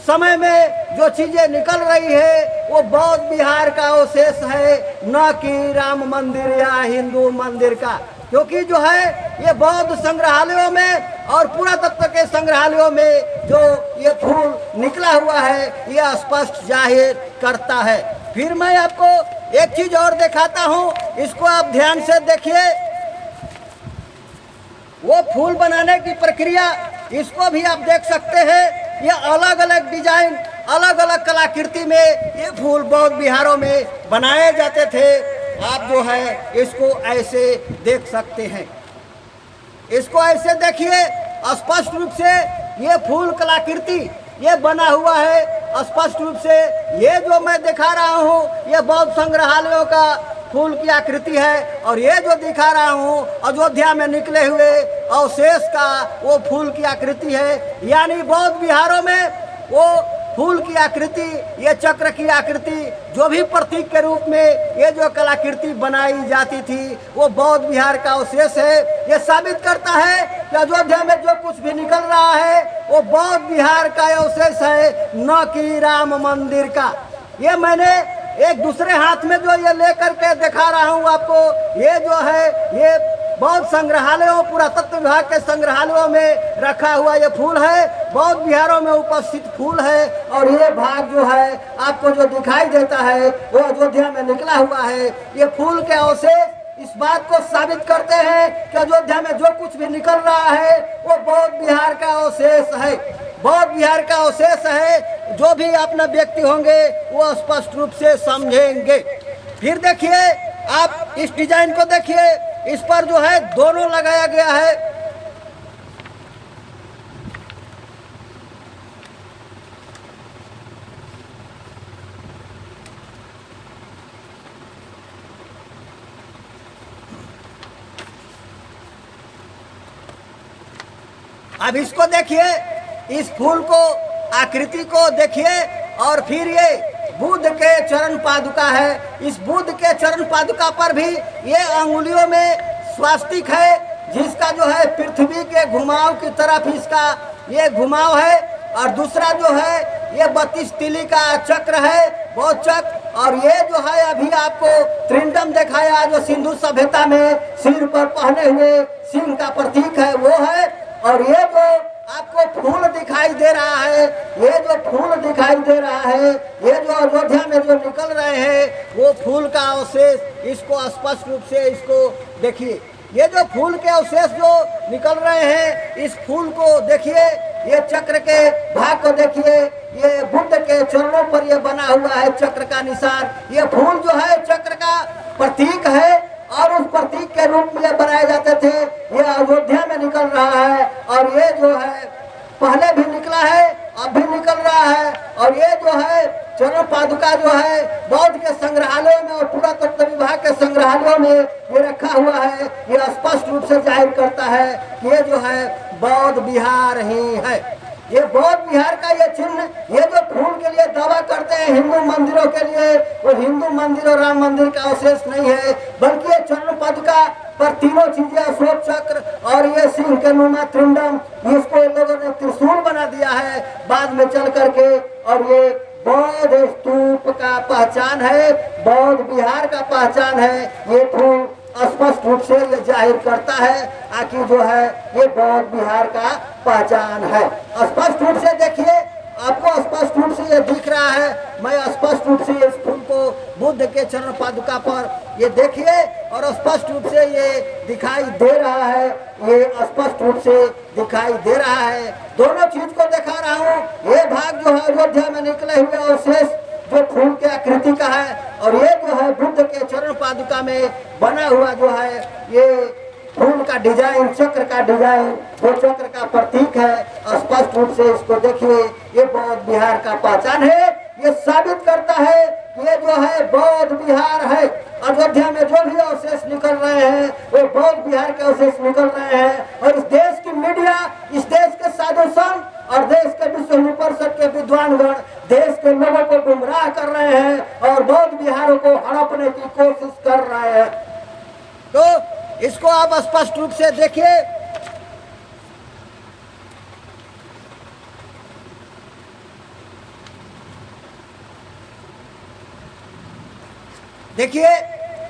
समय में जो चीजें निकल रही है वो बौद्ध विहार का अवशेष है, न कि राम मंदिर या हिंदू मंदिर का। क्योंकि जो है ये बौद्ध संग्रहालयों में और पुरातत्व के संग्रहालयों में जो ये फूल निकला हुआ है ये स्पष्ट जाहिर करता है। फिर मैं आपको एक चीज और दिखाता हूँ, इसको आप ध्यान से देखिए। वो फूल बनाने की प्रक्रिया, इसको भी आप देख सकते हैं। ये अलग अलग डिजाइन, अलग अलग कलाकृति में ये फूल बौद्ध विहारों में बनाए जाते थे। आप जो है इसको ऐसे देख सकते हैं, इसको ऐसे देखिए। स्पष्ट रूप से ये फूल कलाकृति ये बना हुआ है। स्पष्ट रूप से ये जो मैं दिखा रहा हूँ ये बौद्ध संग्रहालयों का फूल की आकृति है, और ये जो दिखा रहा हूँ अयोध्या में निकले हुए अवशेष का वो फूल की आकृति है। यानी बौद्ध विहारों में वो फूल की आकृति, ये चक्र की आकृति, जो भी प्रतीक के रूप में ये जो कलाकृति बनाई जाती थी वो बौद्ध विहार का अवशेष है। ये साबित करता है कि अयोध्या में जो कुछ भी निकल रहा है वो बौद्ध विहार का अवशेष है, न कि राम मंदिर का। ये मैंने एक दूसरे हाथ में जो ये लेकर के दिखा रहा हूँ आपको, ये जो है ये बौद्ध संग्रहालयों, पुरातत्व विभाग के संग्रहालयों में रखा हुआ ये फूल है, बौद्ध विहारों में उपस्थित फूल है। और ये भाग जो है आपको जो दिखाई देता है वो अयोध्या में निकला हुआ है। ये फूल के अवशेष इस बात को साबित करते हैं कि अयोध्या में जो कुछ भी निकल रहा है वो बौद्ध विहार का अवशेष है, बौद्ध विहार का अवशेष है। जो भी अपना व्यक्ति होंगे वो स्पष्ट रूप से समझेंगे। फिर देखिए आप इस डिजाइन को देखिए, इस पर जो है दोनों लगाया गया है। अब इसको देखिए, इस फूल को, आकृति को देखिए। और फिर ये बुद्ध के चरण पादुका है। इस बुद्ध के चरण पादुका पर भी ये अंगुलियों में स्वास्तिक है, जिसका जो है पृथ्वी के घुमाव की तरफ इसका ये घुमाव है। और दूसरा जो है ये 32 तिली का चक्र है, बौद्ध चक्र। और ये जो है अभी आपको त्रिंडम दिखाया जो सिंधु सभ्यता में सिर पर पहने हुए सिंह का प्रतीक है वो है। और ये जो आपको फूल दिखाई दे रहा है, ये जो फूल दिखाई दे रहा है, ये जो अयोध्या में जो निकल रहे हैं वो फूल का अवशेष, इसको स्पष्ट रूप से इसको देखिए। ये जो फूल के अवशेष जो निकल रहे हैं, इस फूल को देखिए, ये चक्र के भाग को देखिए, ये बुद्ध के चरणों पर ये बना हुआ है चक्र का निशान। ये फूल जो है चक्र का प्रतीक है और उस प्रतीक के रूप में ये बनाए जाते थे। ये अयोध्या में निकल रहा है और ये जो है पहले भी निकला है, अब भी निकल रहा है। और ये जो है चरण पादुका जो है बौद्ध के संग्रहालयों में और पुरातत्व विभाग के संग्रहालयों में ये रखा हुआ है। ये स्पष्ट रूप से जाहिर करता है कि ये जो है बौद्ध विहार ही है। ये बौद्ध विहार का ये चिन्ह, ये जो फूल के लिए दावा करते हैं हिंदू मंदिरों के लिए, वो हिंदू मंदिर और राम मंदिर का अवशेष नहीं है, बल्कि ये चरण पादुका पर तीनों चीजें, अशोक चक्र और ये सिंह के नुमा त्रिंडम, इसको इन लोगों ने त्रिशूल बना दिया है बाद में चल करके। और ये बौद्ध स्तूप का पहचान है, बौद्ध विहार का पहचान है। ये फूल स्पष्ट रूप से ये जाहिर करता है कि जो है ये बौद्ध विहार का पहचान है। स्पष्ट रूप से देखिए, आपको स्पष्ट रूप से ये दिख रहा है। मैं स्पष्ट रूप से इस फूल को बुद्ध के चरण पादुका पर ये देखिए और स्पष्ट रूप से ये दिखाई दे रहा है, ये स्पष्ट रूप से दिखाई दे रहा है। दोनों चीज को दिखा रहा हूँ। ये भाग जो है अयोध्या में निकले हुए अवशेष जो फूल के आकृति का है, और ये जो है बुद्ध के चरण पादुका में बना हुआ जो है ये फूल का डिजाइन, चक्र का डिजाइन, वो चक्र का प्रतीक है। स्पष्ट रूप से इसको देखिए, ये बौद्ध विहार का पहचान है। ये साबित करता है कि ये जो है बौद्ध विहार है। अयोध्या में जो भी अवशेष निकल रहे हैं वो बौद्ध विहार के अवशेष निकल रहे हैं। और इस देश की मीडिया, इस देश के साधु संत और देश के विश्व हिंदू परिषद के विद्वानगण देश के लोगों को गुमराह कर रहे हैं और बौद्ध विहारों को हड़पने की कोशिश कर रहे हैं। तो इसको आप स्पष्ट रूप से देखिए। देखिए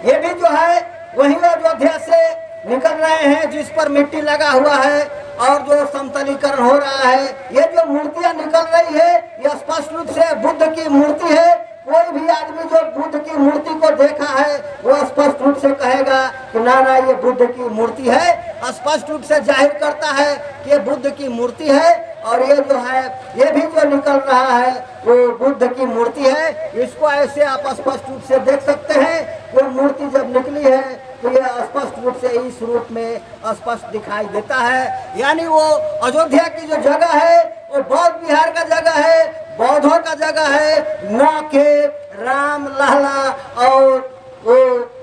ये भी जो है वही अयोध्या से निकल रहे हैं जिस पर मिट्टी लगा हुआ है। और जो समतलीकरण हो रहा है, ये जो मूर्तियां निकल रही है ये स्पष्ट रूप से बुद्ध की मूर्ति है। कोई भी आदमी जो बुद्ध की मूर्ति को देखा है वो स्पष्ट रूप से कहेगा कि ना ना ये बुद्ध की मूर्ति है, स्पष्ट रूप से जाहिर करता है कि ये बुद्ध की मूर्ति है। और ये जो है ये भी जो निकल रहा है वो बुद्ध की मूर्ति है। इसको ऐसे आप स्पष्ट रूप से देख सकते हैं। वो मूर्ति जब निकली है तो ये स्पष्ट रूप से इस रूप में स्पष्ट दिखाई देता है। यानी वो अयोध्या की जो जगह है वो बौद्ध विहार का जगह है, बौद्धों का जगह है, न के राम लला और वो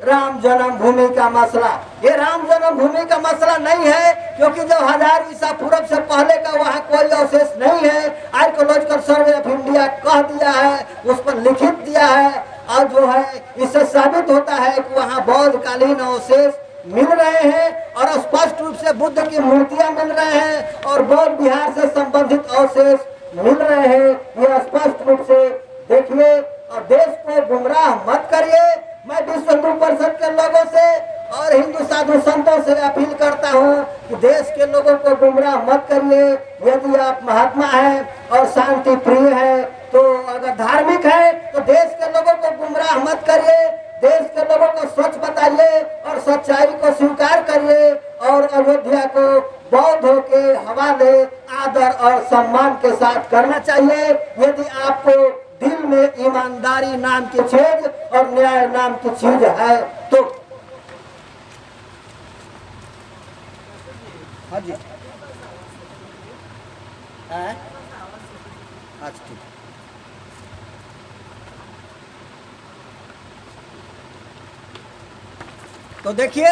राम जन्मभूमि का मसला। ये राम जन्मभूमि का मसला नहीं है, क्योंकि जब 1000 ईसा पूर्व से पहले का वहाँ कोई अवशेष नहीं है। आर्कियोलॉजिकल सर्वे ऑफ इंडिया कह दिया है, उस पर लिखित दिया है। और जो है इससे साबित होता है कि वहाँ बौद्ध कालीन अवशेष मिल रहे हैं और स्पष्ट रूप से बुद्ध की मूर्तियां मिल रहे हैं और बौद्ध विहार से संबंधित अवशेष मिल रहे हैं। ये स्पष्ट रूप से देखिए और देश को गुमराह मत करिए। मैं विश्व हिंदू परिषद के लोगों से और हिंदू साधु संतों से अपील करता हूँ कि देश के लोगों को गुमराह मत करिए। यदि आप महात्मा हैं और शांति प्रिय हैं, तो अगर धार्मिक है तो देश के लोगों को गुमराह मत करिए। देश के लोगों को सच बताइए और सच्चाई को स्वीकार करिए और अयोध्या को बौद्धों के हवाले आदर और सम्मान के साथ करना चाहिए। यदि आपको दिल में ईमानदारी नाम की चीज और न्याय नाम की चीज है तो। हाँ जी, अच्छा ठीक। तो देखिए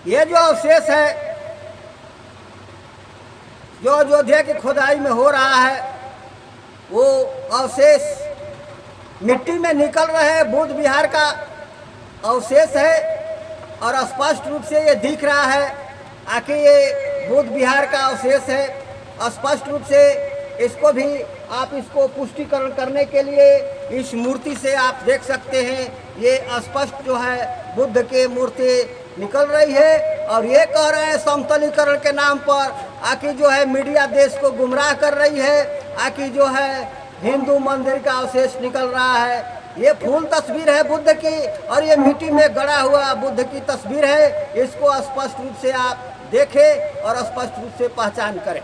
ये जो अवशेष है जो अयोध्या की खुदाई में हो रहा है, वो अवशेष मिट्टी में निकल रहे बुद्ध विहार का अवशेष है और स्पष्ट रूप से ये दिख रहा है आखिर ये बुद्ध विहार का अवशेष है। स्पष्ट रूप से इसको भी आप इसको पुष्टिकरण करने के लिए इस मूर्ति से आप देख सकते हैं। ये स्पष्ट जो है बुद्ध की मूर्ति निकल रही है और ये कह रहे हैं समतलीकरण के नाम पर आखिर जो है मीडिया देश को गुमराह कर रही है। आखिर जो है हिंदू मंदिर का अवशेष निकल रहा है। ये फूल तस्वीर है बुद्ध की और ये मिट्टी में गड़ा हुआ बुद्ध की तस्वीर है। इसको स्पष्ट रूप से आप देखें और स्पष्ट रूप से पहचान करें।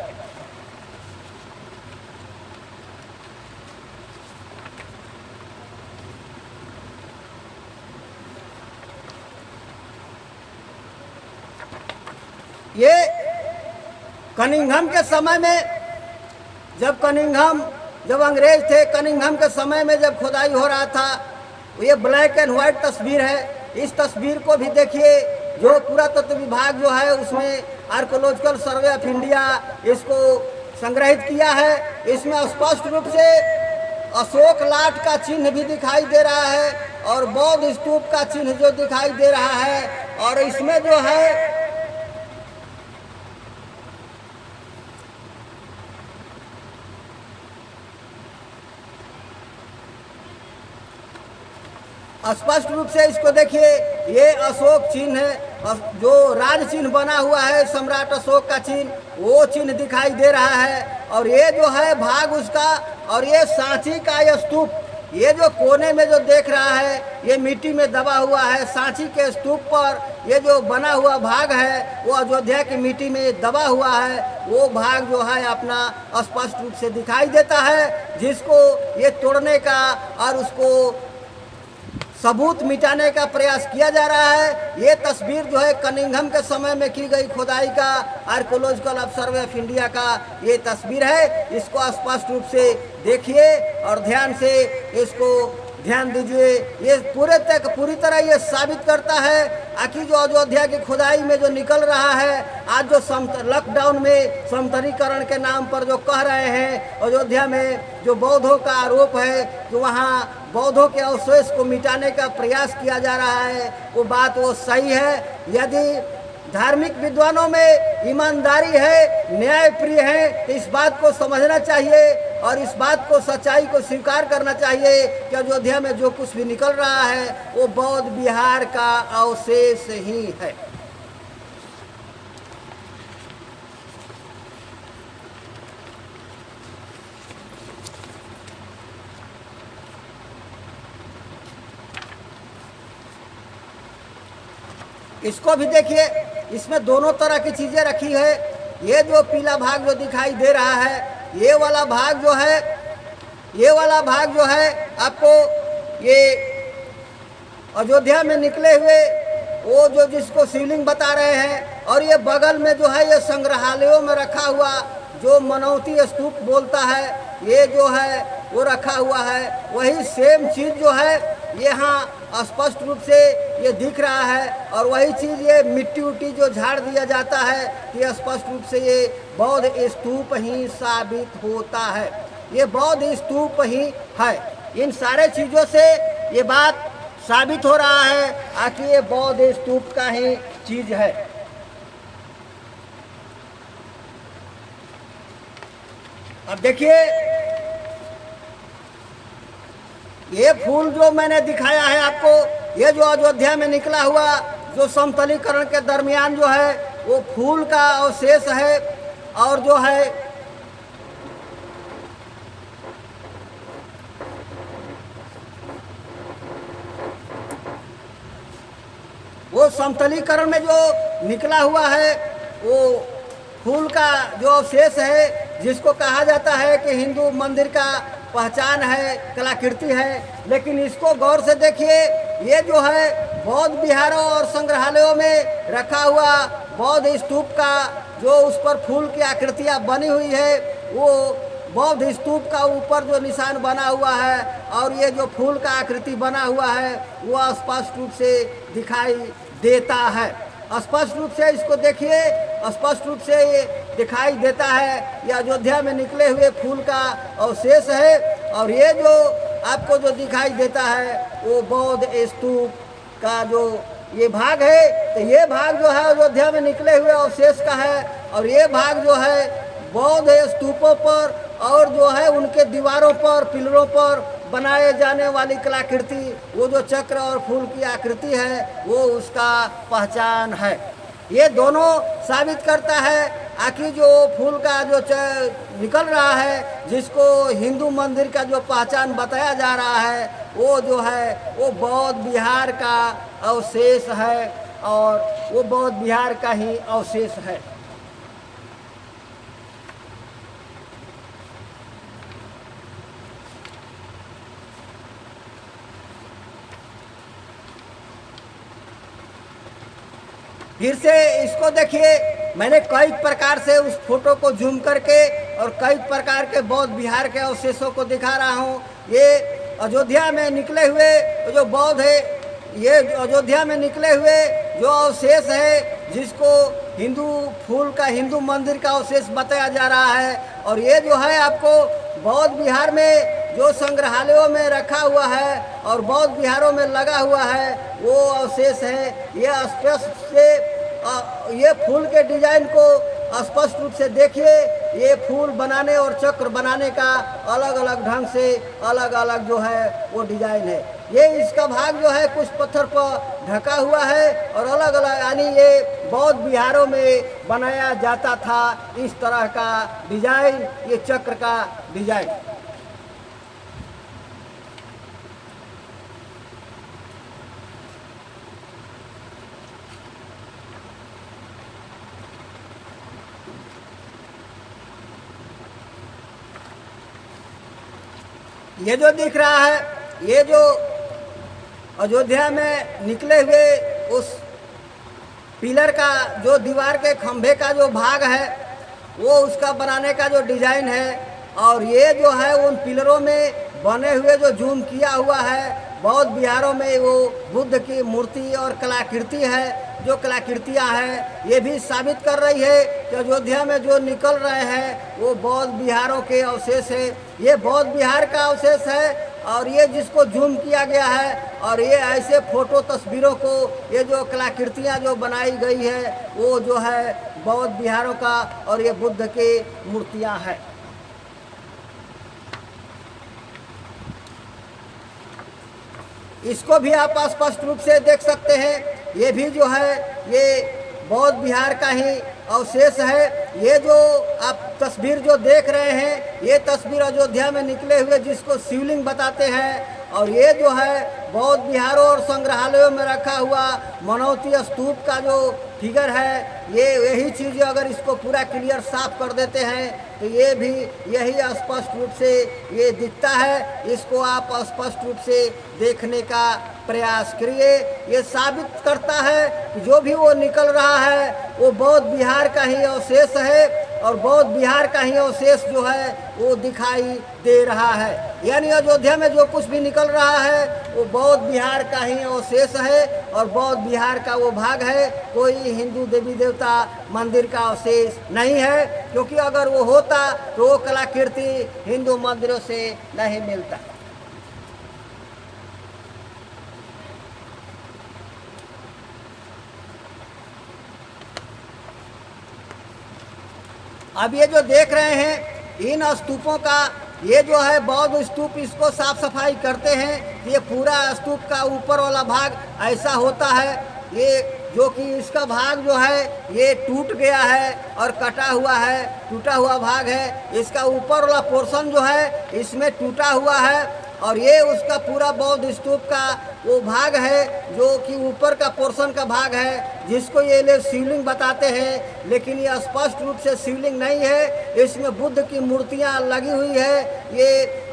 ये कनिंघम के समय में जब अंग्रेज थे, कनिंघम के समय में जब खुदाई हो रहा था, ये ब्लैक एंड व्हाइट तस्वीर है। इस तस्वीर को भी देखिए, जो पुरातत्व विभाग जो है उसमें आर्कियोलॉजिकल सर्वे ऑफ इंडिया इसको संग्रहित किया है। इसमें स्पष्ट रूप से अशोक लाट का चिन्ह भी दिखाई दे रहा है और बौद्ध स्तूप का चिन्ह जो दिखाई दे रहा है। और इसमें जो है स्पष्ट रूप से इसको देखिए, ये अशोक चिन्ह है, जो राज चिन्ह बना हुआ है सम्राट अशोक का चिन्ह, वो चिन्ह दिखाई दे रहा है। और ये जो है भाग उसका, और ये सांची का ये स्तूप, ये जो कोने में जो देख रहा है ये मिट्टी में दबा हुआ है। सांची के स्तूप पर ये जो बना हुआ भाग है वो अयोध्या की मिट्टी में दबा हुआ है। वो भाग जो है अपना स्पष्ट रूप से दिखाई देता है, जिसको ये तोड़ने का और उसको सबूत मिटाने का प्रयास किया जा रहा है। ये तस्वीर जो है कनिंघम के समय में की गई खुदाई का आर्कियोलॉजिकल सर्वे ऑफ इंडिया का ये तस्वीर है। इसको स्पष्ट रूप से देखिए और ध्यान से इसको ध्यान दीजिए। ये पूरी तरह ये साबित करता है आखिर जो अयोध्या की खुदाई में जो निकल रहा है, आज जो लॉकडाउन में समतलीकरण के नाम पर जो कह रहे हैं, अयोध्या में जो बौद्धों का आरोप है कि वहाँ बौद्धों के अवशेष को मिटाने का प्रयास किया जा रहा है, वो बात वो सही है। यदि धार्मिक विद्वानों में ईमानदारी है, न्याय प्रिय है, तो इस बात को समझना चाहिए और इस बात को, सच्चाई को स्वीकार करना चाहिए कि अयोध्या में जो कुछ भी निकल रहा है वो बौद्ध विहार का अवशेष ही है। इसको भी देखिए, इसमें दोनों तरह की चीज़ें रखी है। ये जो पीला भाग जो दिखाई दे रहा है, ये वाला भाग जो है, ये वाला भाग जो है आपको ये अयोध्या में निकले हुए वो जो जिसको शिवलिंग बता रहे हैं, और ये बगल में जो है ये संग्रहालयों में रखा हुआ जो मनौती स्तूप बोलता है, ये जो है वो रखा हुआ है। वही सेम चीज़ जो है यहाँ स्पष्ट रूप से ये दिख रहा है, और वही चीज़ ये मिट्टी उट्टी जो झाड़ दिया जाता है कि स्पष्ट रूप से ये बौद्ध स्तूप ही साबित होता है, ये बौद्ध स्तूप ही है। इन सारे चीज़ों से ये बात साबित हो रहा है कि ये बौद्ध स्तूप का ही चीज़ है। अब देखिए, ये फूल जो मैंने दिखाया है आपको, ये जो अयोध्या में निकला हुआ जो समतलीकरण के दरमियान जो है वो फूल का अवशेष है, और जो है वो समतलीकरण में जो निकला हुआ है वो फूल का जो अवशेष है, जिसको कहा जाता है कि हिंदू मंदिर का पहचान है, कलाकृति है। लेकिन इसको गौर से देखिए, ये जो है बौद्ध विहारों और संग्रहालयों में रखा हुआ बौद्ध स्तूप का जो उस पर फूल की आकृतियाँ बनी हुई है, वो बौद्ध स्तूप का ऊपर जो निशान बना हुआ है और ये जो फूल का आकृति बना हुआ है वो स्पष्ट रूप से दिखाई देता है। स्पष्ट रूप से इसको देखिए, स्पष्ट रूप से ये दिखाई देता है, ये अयोध्या में निकले हुए फूल का अवशेष है। और ये जो आपको जो दिखाई देता है वो बौद्ध स्तूप का जो ये भाग है, तो ये भाग जो है अयोध्या में निकले हुए अवशेष का है, और ये भाग जो है बौद्ध स्तूपों पर और जो है उनके दीवारों पर, पिलरों पर बनाए जाने वाली कलाकृति, वो जो चक्र और फूल की आकृति है वो उसका पहचान है। ये दोनों साबित करता है आखिर जो फूल का जो निकल रहा है, जिसको हिंदू मंदिर का जो पहचान बताया जा रहा है, वो जो है वो बौद्ध विहार का अवशेष है, और वो बौद्ध विहार का ही अवशेष है। फिर से इसको देखिए, मैंने कई प्रकार से उस फोटो को जूम करके और कई प्रकार के बौद्ध विहार के अवशेषों को दिखा रहा हूँ। ये अयोध्या में निकले हुए जो बौद्ध है, ये अयोध्या में निकले हुए जो अवशेष है, जिसको हिंदू फूल का, हिंदू मंदिर का अवशेष बताया जा रहा है। और ये जो है आपको बौद्ध विहार में जो संग्रहालयों में रखा हुआ है और बौद्ध विहारों में लगा हुआ है वो अवशेष है। ये स्पष्ट से ये फूल के डिजाइन को स्पष्ट रूप से देखिए, ये फूल बनाने और चक्र बनाने का अलग अलग ढंग से अलग अलग जो है वो डिजाइन है। ये इसका भाग जो है कुछ पत्थर पर ढका हुआ है और अलग अलग, यानी ये बौद्ध विहारों में बनाया जाता था इस तरह का डिजाइन, ये चक्र का डिजाइन। ये जो दिख रहा है, ये जो अयोध्या में निकले हुए उस पिलर का जो दीवार के खंभे का जो भाग है वो उसका बनाने का जो डिजाइन है। और ये जो है उन पिलरों में बने हुए जो जूम किया हुआ है बौद्ध विहारों में वो बुद्ध की मूर्ति और कलाकृति है, जो कलाकृतियाँ हैं, ये भी साबित कर रही है कि अयोध्या में जो निकल रहे हैं वो बौद्ध विहारों के अवशेष है। ये बौद्ध विहार का अवशेष है, और ये जिसको जूम किया गया है, और ये ऐसे फोटो तस्वीरों को, ये जो कलाकृतियाँ जो बनाई गई है वो जो है बौद्ध विहारों का, और ये बुद्ध की मूर्तियाँ हैं। इसको भी आप स्पष्ट रूप से देख सकते हैं, ये भी जो है ये बौद्ध विहार का ही अवशेष है। ये जो आप तस्वीर जो देख रहे हैं, ये तस्वीर अयोध्या में निकले हुए जिसको शिवलिंग बताते हैं, और ये जो है बौद्ध विहारों और संग्रहालयों में रखा हुआ मनौती स्तूप का जो फिगर है, ये यही चीज़ अगर इसको पूरा क्लियर साफ कर देते हैं तो ये भी यही स्पष्ट रूप से ये दिखता है। इसको आप स्पष्ट रूप से देखने का प्रयास करिए। ये साबित करता है कि जो भी वो निकल रहा है वो बौद्ध विहार का ही अवशेष है और बौद्ध विहार का ही अवशेष जो है वो दिखाई दे रहा है। यानी अयोध्या में जो कुछ भी निकल रहा है वो बौद्ध विहार का ही अवशेष है और बौद्ध विहार का वो भाग है, कोई हिंदू देवी देवता मंदिर का अवशेष नहीं है। क्योंकि अगर वो होता तो वो कलाकृति हिंदू मंदिरों से नहीं मिलता। अब ये जो देख रहे हैं इन स्तूपों का, ये जो है बौद्ध स्तूप, इसको साफ सफाई करते हैं। ये पूरा स्तूप का ऊपर वाला भाग ऐसा होता है, ये जो कि इसका भाग जो है ये टूट गया है और कटा हुआ है, टूटा हुआ भाग है। इसका ऊपर वाला पोर्शन जो है इसमें टूटा हुआ है और ये उसका पूरा बौद्ध स्तूप का वो भाग है जो कि ऊपर का पोर्शन का भाग है, जिसको ये लोग शिवलिंग बताते हैं। लेकिन ये स्पष्ट रूप से शिवलिंग नहीं है, इसमें बुद्ध की मूर्तियाँ लगी हुई है। ये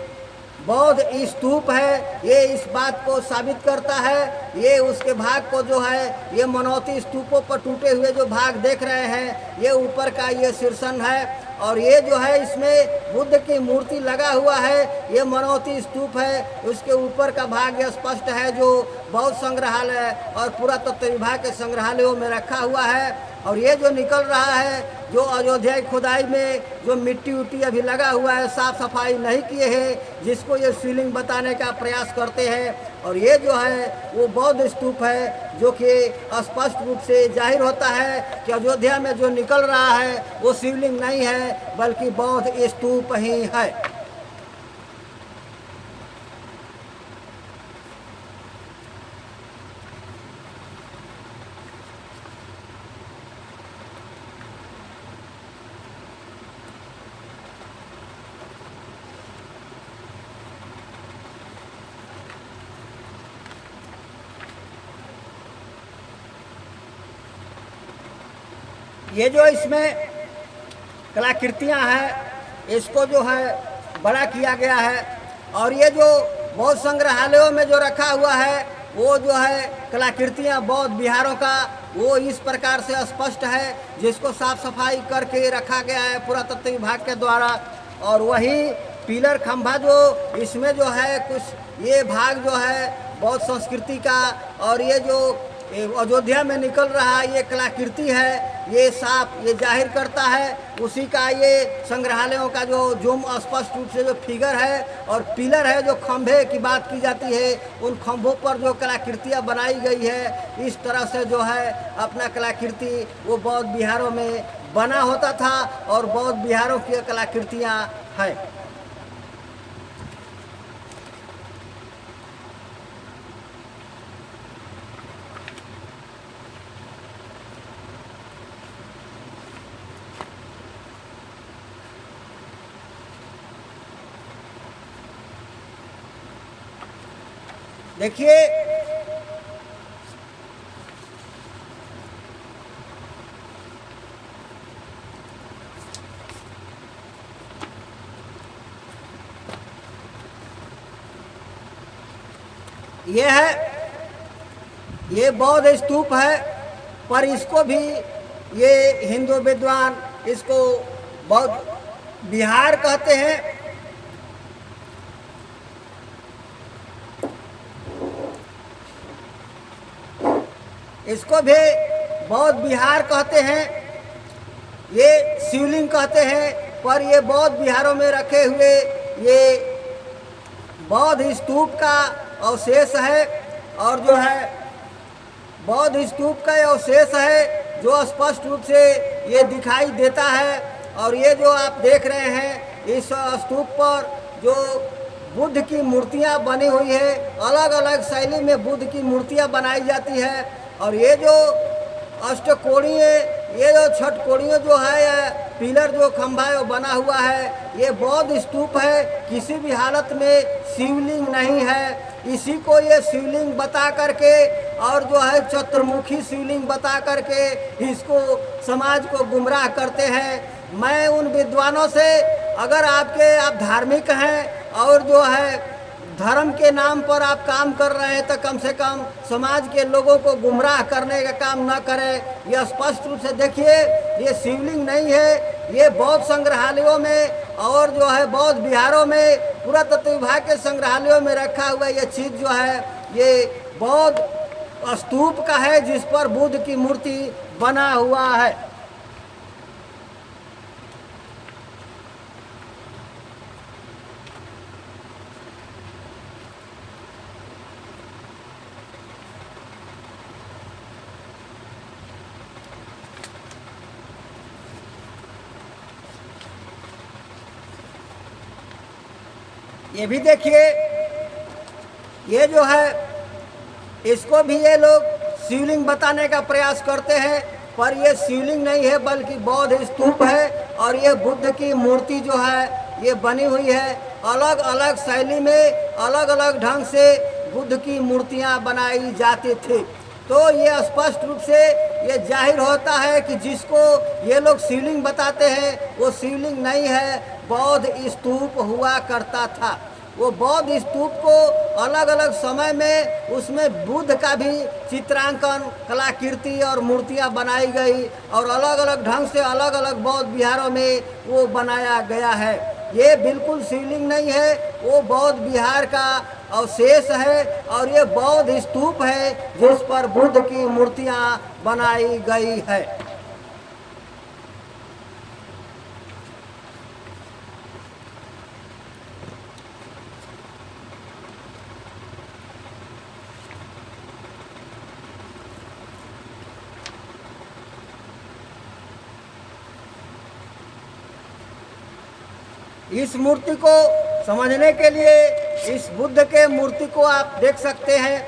बौद्ध स्तूप है, ये इस बात को साबित करता है। ये उसके भाग को जो है ये मनौती स्तूपों पर टूटे हुए जो भाग देख रहे हैं, ये ऊपर का ये शीर्षण है और ये जो है इसमें बुद्ध की मूर्ति लगा हुआ है। ये मनौती स्तूप है, उसके ऊपर का भाग ये स्पष्ट है जो बौद्ध संग्रहालय और पुरातत्व विभाग के संग्रहालयों में रखा हुआ है। और ये जो निकल रहा है, जो अयोध्या की खुदाई में जो मिट्टी उट्टी अभी लगा हुआ है, साफ सफाई नहीं किए हैं, जिसको ये शिवलिंग बताने का प्रयास करते हैं। और ये जो है वो बौद्ध स्तूप है जो कि स्पष्ट रूप से जाहिर होता है कि अयोध्या में जो निकल रहा है वो शिवलिंग नहीं है बल्कि बौद्ध स्तूप ही है। ये जो इसमें कलाकृतियाँ हैं इसको जो है बड़ा किया गया है और ये जो बौद्ध संग्रहालयों में जो रखा हुआ है वो जो है कलाकृतियाँ बौद्ध विहारों का वो इस प्रकार से स्पष्ट है, जिसको साफ सफाई करके रखा गया है पुरातत्व विभाग के द्वारा। और वही पिलर खंभा जो इसमें जो है कुछ ये भाग जो है बौद्ध संस्कृति का और ये जो अयोध्या में निकल रहा ये कलाकृति है, ये साफ ये जाहिर करता है उसी का ये संग्रहालयों का जो जूम स्पष्ट रूप से जो फिगर है और पिलर है, जो खंभे की बात की जाती है, उन खंभों पर जो कलाकृतियाँ बनाई गई है, इस तरह से जो है अपना कलाकृति वो बौद्ध विहारों में बना होता था और बौद्ध विहारों की कलाकृतियाँ हैं। देखिए ये है, ये बौद्ध स्तूप है, पर इसको भी ये हिंदू विद्वान इसको बौद्ध विहार कहते हैं। इसको भी बौद्ध विहार कहते हैं, ये शिवलिंग कहते हैं, पर ये बौद्ध विहारों में रखे हुए ये बौद्ध स्तूप का अवशेष है। और जो है बौद्ध स्तूप का अवशेष है जो स्पष्ट रूप से ये दिखाई देता है। और ये जो आप देख रहे हैं इस स्तूप पर जो बुद्ध की मूर्तियाँ बनी हुई है, अलग अलग शैली में बुद्ध की मूर्तियाँ बनाई जाती है। और ये जो अष्टकोणीय ये जो छठकोणीय जो है पिलर जो खंभा है वो बना हुआ है, ये बौद्ध स्तूप है, किसी भी हालत में शिवलिंग नहीं है। इसी को ये शिवलिंग बता करके और जो है चतुर्मुखी शिवलिंग बता करके इसको समाज को गुमराह करते हैं। मैं उन विद्वानों से, अगर आप धार्मिक हैं और जो है धर्म के नाम पर आप काम कर रहे हैं, तो कम से कम समाज के लोगों को गुमराह करने का काम न करें। यह स्पष्ट रूप से देखिए, ये शिवलिंग नहीं है, ये बौद्ध संग्रहालयों में और जो है बौद्ध विहारों में, पुरातत्व विभाग के संग्रहालयों में रखा हुआ ये चीज़ जो है ये बौद्ध स्तूप का है, जिस पर बुद्ध की मूर्ति बना हुआ है। ये भी देखिए, ये जो है इसको भी ये लोग शिवलिंग बताने का प्रयास करते हैं, पर ये शिवलिंग नहीं है बल्कि बौद्ध स्तूप है। और ये बुद्ध की मूर्ति जो है ये बनी हुई है, अलग अलग शैली में अलग अलग ढंग से बुद्ध की मूर्तियां बनाई जाती थी। तो ये स्पष्ट रूप से ये जाहिर होता है कि जिसको ये लोग शिवलिंग बताते हैं वो शिवलिंग नहीं है, बौद्ध स्तूप हुआ करता था। वो बौद्ध स्तूप को अलग अलग समय में उसमें बुद्ध का भी चित्रांकन, कलाकृति और मूर्तियां बनाई गई और अलग अलग ढंग से अलग अलग बौद्ध विहारों में वो बनाया गया है। ये बिल्कुल शिवलिंग नहीं है, वो बौद्ध विहार का अवशेष है और ये बौद्ध स्तूप है जिस पर बुद्ध की मूर्तियां बनाई गई है। इस मूर्ति को समझने के लिए इस बुद्ध के मूर्ति को आप देख सकते हैं।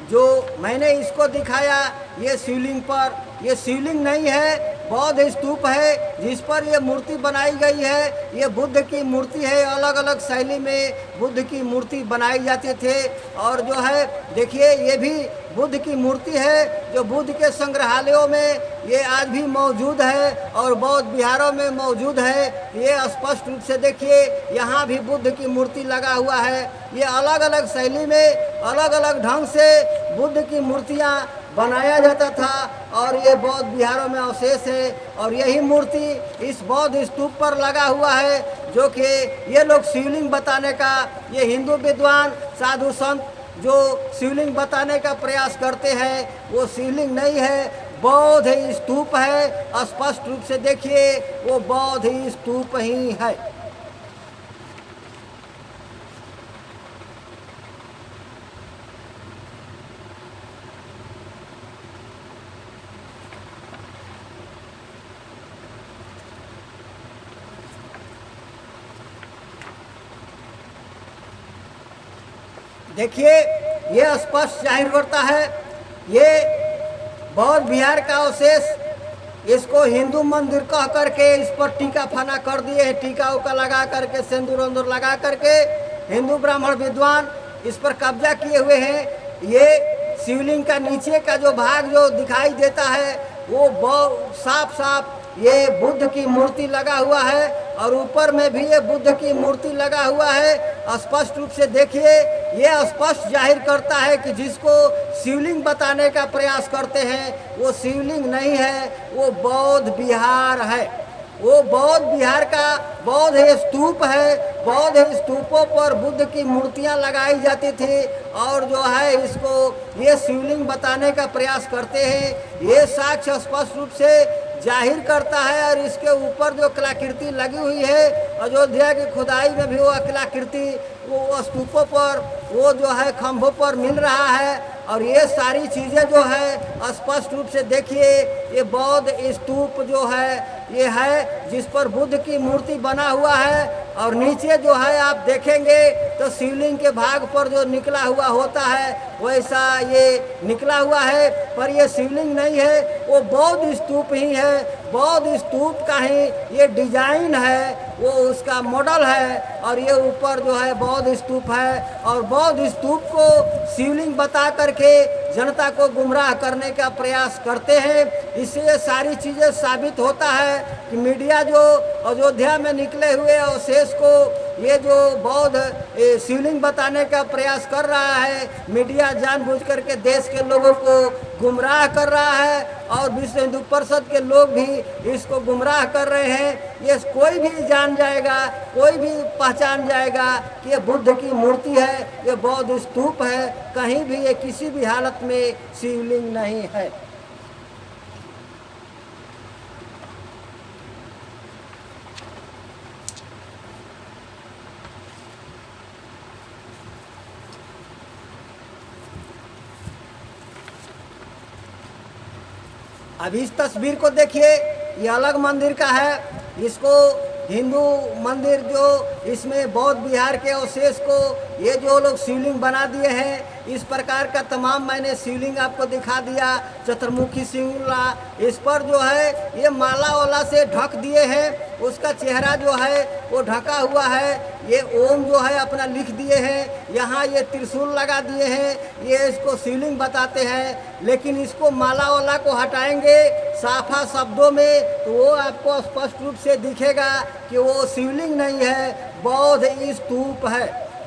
जो मैंने इसको दिखाया ये शिवलिंग पर, ये शिवलिंग नहीं है, बौद्ध स्तूप है जिस पर ये मूर्ति बनाई गई है। ये बुद्ध की मूर्ति है, अलग अलग शैली में बुद्ध की मूर्ति बनाई जाते थे। और जो है देखिए, ये भी बुद्ध की मूर्ति है जो बुद्ध के संग्रहालयों में ये आज भी मौजूद है और बौद्ध विहारों में मौजूद है। ये स्पष्ट रूप से देखिए, यहाँ भी बुद्ध की मूर्ति लगा हुआ है। ये अलग अलग शैली में अलग अलग ढंग से बुद्ध की मूर्तियाँ बनाया जाता था और ये बौद्ध विहारों में अवशेष है। और यही मूर्ति इस बौद्ध स्तूप पर लगा हुआ है, जो कि ये लोग शिवलिंग बताने का, ये हिंदू विद्वान साधु संत जो शिवलिंग बताने का प्रयास करते हैं, वो शिवलिंग नहीं है, बौद्ध स्तूप है। स्पष्ट रूप से देखिए, वो बौद्ध स्तूप ही है। देखिए, ये स्पष्ट जाहिर करता है, ये बौद्ध विहार का अवशेष, इसको हिंदू मंदिर कह करके इस पर टीका फाना कर दिए हैं। टीका उका लगा करके, सिंदूर उंदूर लगा करके हिंदू ब्राह्मण विद्वान इस पर कब्जा किए हुए हैं। ये शिवलिंग का नीचे का जो भाग जो दिखाई देता है वो बहुत साफ साफ ये बुद्ध की मूर्ति लगा हुआ है और ऊपर में भी ये बुद्ध की मूर्ति लगा हुआ है। स्पष्ट रूप से देखिए, ये स्पष्ट जाहिर करता है कि जिसको शिवलिंग बताने का प्रयास करते हैं वो शिवलिंग नहीं है, वो बौद्ध विहार है। वो बौद्ध विहार का बौद्ध स्तूप है। बौद्ध स्तूपों पर बुद्ध की मूर्तियां लगाई जाती थी और जो है इसको ये शिवलिंग बताने का प्रयास करते हैं। ये साक्ष्य स्पष्ट रूप से जाहिर करता है। और इसके ऊपर जो कलाकृति लगी हुई है, अयोध्या की खुदाई में भी वो कलाकृति वो स्तूपों पर, वो जो है खंभों पर मिल रहा है। और ये सारी चीज़ें जो है स्पष्ट रूप से देखिए, ये बौद्ध स्तूप जो है ये है जिस पर बुद्ध की मूर्ति बना हुआ है। और नीचे जो है आप देखेंगे तो शिवलिंग के भाग पर जो निकला हुआ होता है वैसा ये निकला हुआ है, पर ये शिवलिंग नहीं है, वो बौद्ध स्तूप ही है। बौद्ध स्तूप का ही ये डिजाइन है, वो उसका मॉडल है। और ये ऊपर जो है बौद्ध स्तूप है, और बौद्ध स्तूप को शिवलिंग बता करके जनता को गुमराह करने का प्रयास करते हैं। इससे ये सारी चीज़ें साबित होता है कि मीडिया जो अयोध्या में निकले हुए अवशेष को ये जो बौद्ध शिवलिंग बताने का प्रयास कर रहा है, मीडिया जानबूझ करके देश के लोगों को गुमराह कर रहा है, और विश्व हिंदू परिषद के लोग भी इसको गुमराह कर रहे हैं। ये कोई भी जान जाएगा, कोई भी पहचान जाएगा कि ये बुद्ध की मूर्ति है, ये बौद्ध स्तूप है, कहीं भी ये किसी भी हालत में शिवलिंग नहीं है। अब इस तस्वीर को देखिए, ये अलग मंदिर का है। इसको हिंदू मंदिर जो इसमें बौद्ध विहार के अवशेष को ये जो लोग शिवलिंग बना दिए हैं, इस प्रकार का तमाम मैंने शिवलिंग आपको दिखा दिया। चतुर्मुखी शिवलिंग, इस पर जो है ये माला वाला से ढक दिए हैं, उसका चेहरा जो है वो ढका हुआ है। ये ओम जो है अपना लिख दिए हैं, यहाँ ये त्रिशूल लगा दिए हैं, ये इसको शिवलिंग बताते हैं। लेकिन इसको माला वाला को हटाएंगे साफा शब्दों में तो वो आपको स्पष्ट रूप से दिखेगा कि वो शिवलिंग नहीं है, बौद्ध स्तूप है।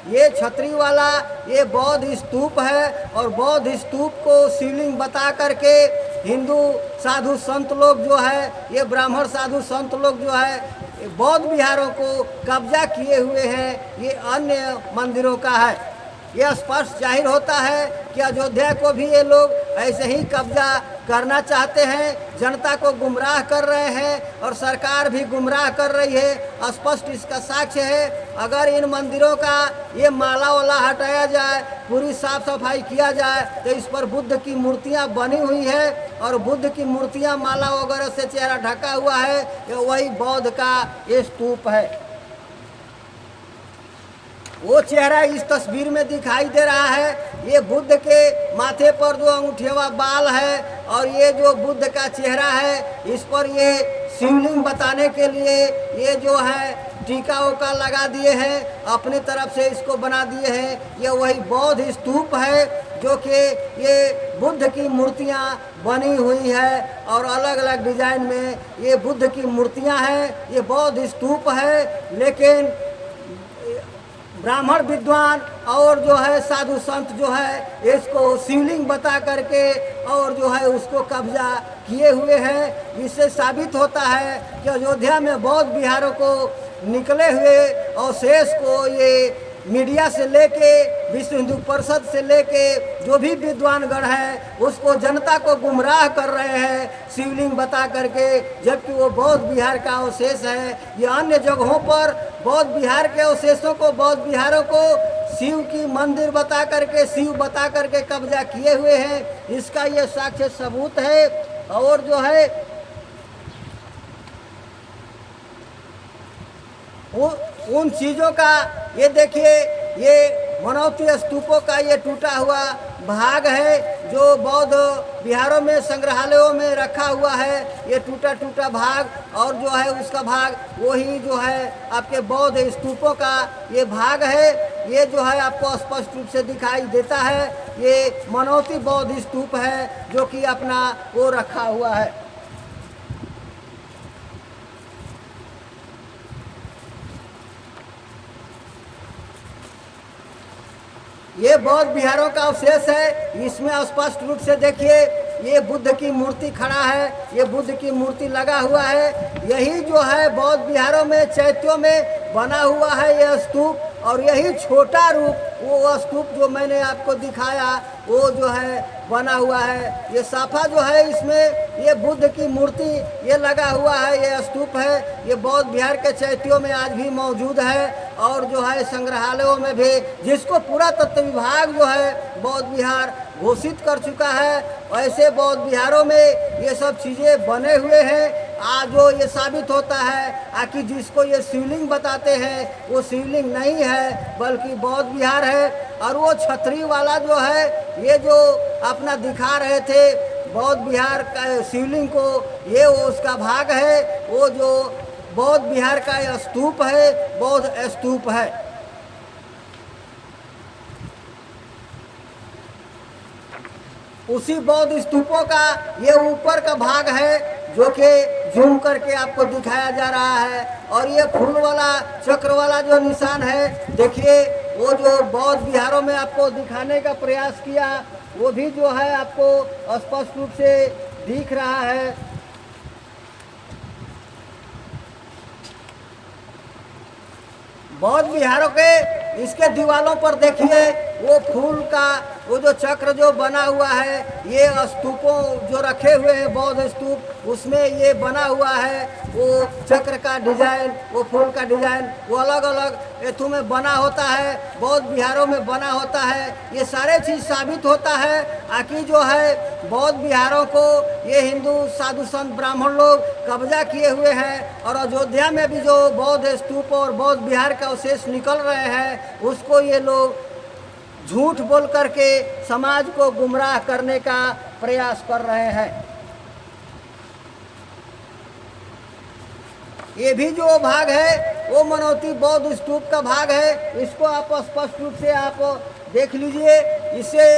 ये छतरी वाला ये बौद्ध स्तूप है, और बौद्ध स्तूप को शिवलिंग बता करके हिंदू साधु संत लोग जो है, ये ब्राह्मण साधु संत लोग जो है बौद्ध विहारों को कब्जा किए हुए हैं। ये अन्य मंदिरों का है। यह स्पष्ट जाहिर होता है कि अयोध्या को भी ये लोग ऐसे ही कब्जा करना चाहते हैं, जनता को गुमराह कर रहे हैं, और सरकार भी गुमराह कर रही है। स्पष्ट इसका साक्ष्य है, अगर इन मंदिरों का ये माला वाला हटाया जाए, पूरी साफ सफाई किया जाए, तो इस पर बुद्ध की मूर्तियां बनी हुई है, और बुद्ध की मूर्तियां माला वगैरह से चेहरा ढका हुआ है, ये वही बौद्ध का ये स्तूप है। वो चेहरा इस तस्वीर में दिखाई दे रहा है। ये बुद्ध के माथे पर जो अंगूठेवा बाल है, और ये जो बुद्ध का चेहरा है, इस पर ये शिवलिंग बताने के लिए ये जो है टीका उका लगा दिए हैं, अपनी तरफ से इसको बना दिए हैं। ये वही बौद्ध स्तूप है जो कि ये बुद्ध की मूर्तियां बनी हुई है, और अलग अलग डिजाइन में ये बुद्ध की मूर्तियां हैं। ये बौद्ध स्तूप है, लेकिन ब्राह्मण विद्वान और जो है साधु संत जो है इसको शिवलिंग बता करके और जो है उसको कब्जा किए हुए हैं। इससे साबित होता है कि अयोध्या में बौद्ध विहारों को निकले हुए अवशेष को ये मीडिया से लेके विश्व हिंदू परिषद से लेके जो भी विद्वानगण है उसको जनता को गुमराह कर रहे हैं शिवलिंग बता करके, जबकि वो बौद्ध विहार का अवशेष है। ये अन्य जगहों पर बौद्ध विहार के अवशेषों को, बौद्ध विहारों को शिव की मंदिर बता करके, शिव बता करके कब्जा किए हुए हैं। इसका ये साक्ष्य सबूत है। और जो है उन चीज़ों का ये देखिए, ये मनौती स्तूपों का ये टूटा हुआ भाग है जो बौद्ध विहारों में, संग्रहालयों में रखा हुआ है। ये टूटा टूटा भाग, और जो है उसका भाग वही जो है आपके बौद्ध स्तूपों का ये भाग है। ये जो है आपको स्पष्ट रूप से दिखाई देता है। ये मनौती बौद्ध स्तूप है जो कि अपना वो रखा हुआ है। ये बौद्ध विहारों का अवशेष है। इसमें स्पष्ट रूप से देखिए ये बुद्ध की मूर्ति खड़ा है, ये बुद्ध की मूर्ति लगा हुआ है। यही जो है बौद्ध विहारों में, चैत्यों में बना हुआ है ये स्तूप, और यही छोटा रूप वो स्तूप जो मैंने आपको दिखाया वो जो है बना हुआ है। ये साफा जो है इसमें ये बुद्ध की मूर्ति ये लगा हुआ है, ये स्तूप है। ये बौद्ध विहार के चैत्यों में आज भी मौजूद है, और जो है संग्रहालयों में भी, जिसको पुरातत्व विभाग जो है बौद्ध विहार घोषित कर चुका है। ऐसे बौद्ध विहारों में ये सब चीज़ें बने हुए हैं। आज जो ये साबित होता है कि जिसको ये शिवलिंग बताते हैं वो शिवलिंग नहीं है बल्कि बौद्ध विहार है। और वो छतरी वाला जो है, ये जो अपना दिखा रहे थे बौद्ध विहार का शिवलिंग को, ये वो उसका भाग है। वो जो बौद्ध विहार का स्तूप है, बौद्ध स्तूप है। उसी बौद्ध स्तूपों का ये ऊपर का भाग है जो कि जूम करके आपको दिखाया जा रहा है। और ये फूल वाला चक्र वाला जो निशान है, देखिए वो जो बौद्ध विहारों में आपको दिखाने का प्रयास किया, वो भी जो है आपको स्पष्ट रूप से दिख रहा है। बौद्ध विहारों के इसके दीवारों पर देखिए वो फूल का वो जो चक्र जो बना हुआ है, ये स्तूपों जो रखे हुए हैं बौद्ध स्तूप, उसमें ये बना हुआ है। वो चक्र का डिजाइन, वो फूल का डिजाइन, वो अलग अलग एथू में बना होता है, बौद्ध विहारों में बना होता है। ये सारे चीज़ साबित होता है कि जो है बौद्ध विहारों को ये हिंदू साधु संत ब्राह्मण लोग कब्जा किए हुए हैं। और अयोध्या में भी जो बौद्ध स्तूप और बौद्ध विहार का अवशेष निकल रहे हैं, उसको ये लोग झूठ बोल करके समाज को गुमराह करने का प्रयास कर रहे हैं। ये भी जो भाग है वो मनोती बौद्ध स्तूप का भाग है। इसको आप स्पष्ट रूप से आप देख लीजिए। इसे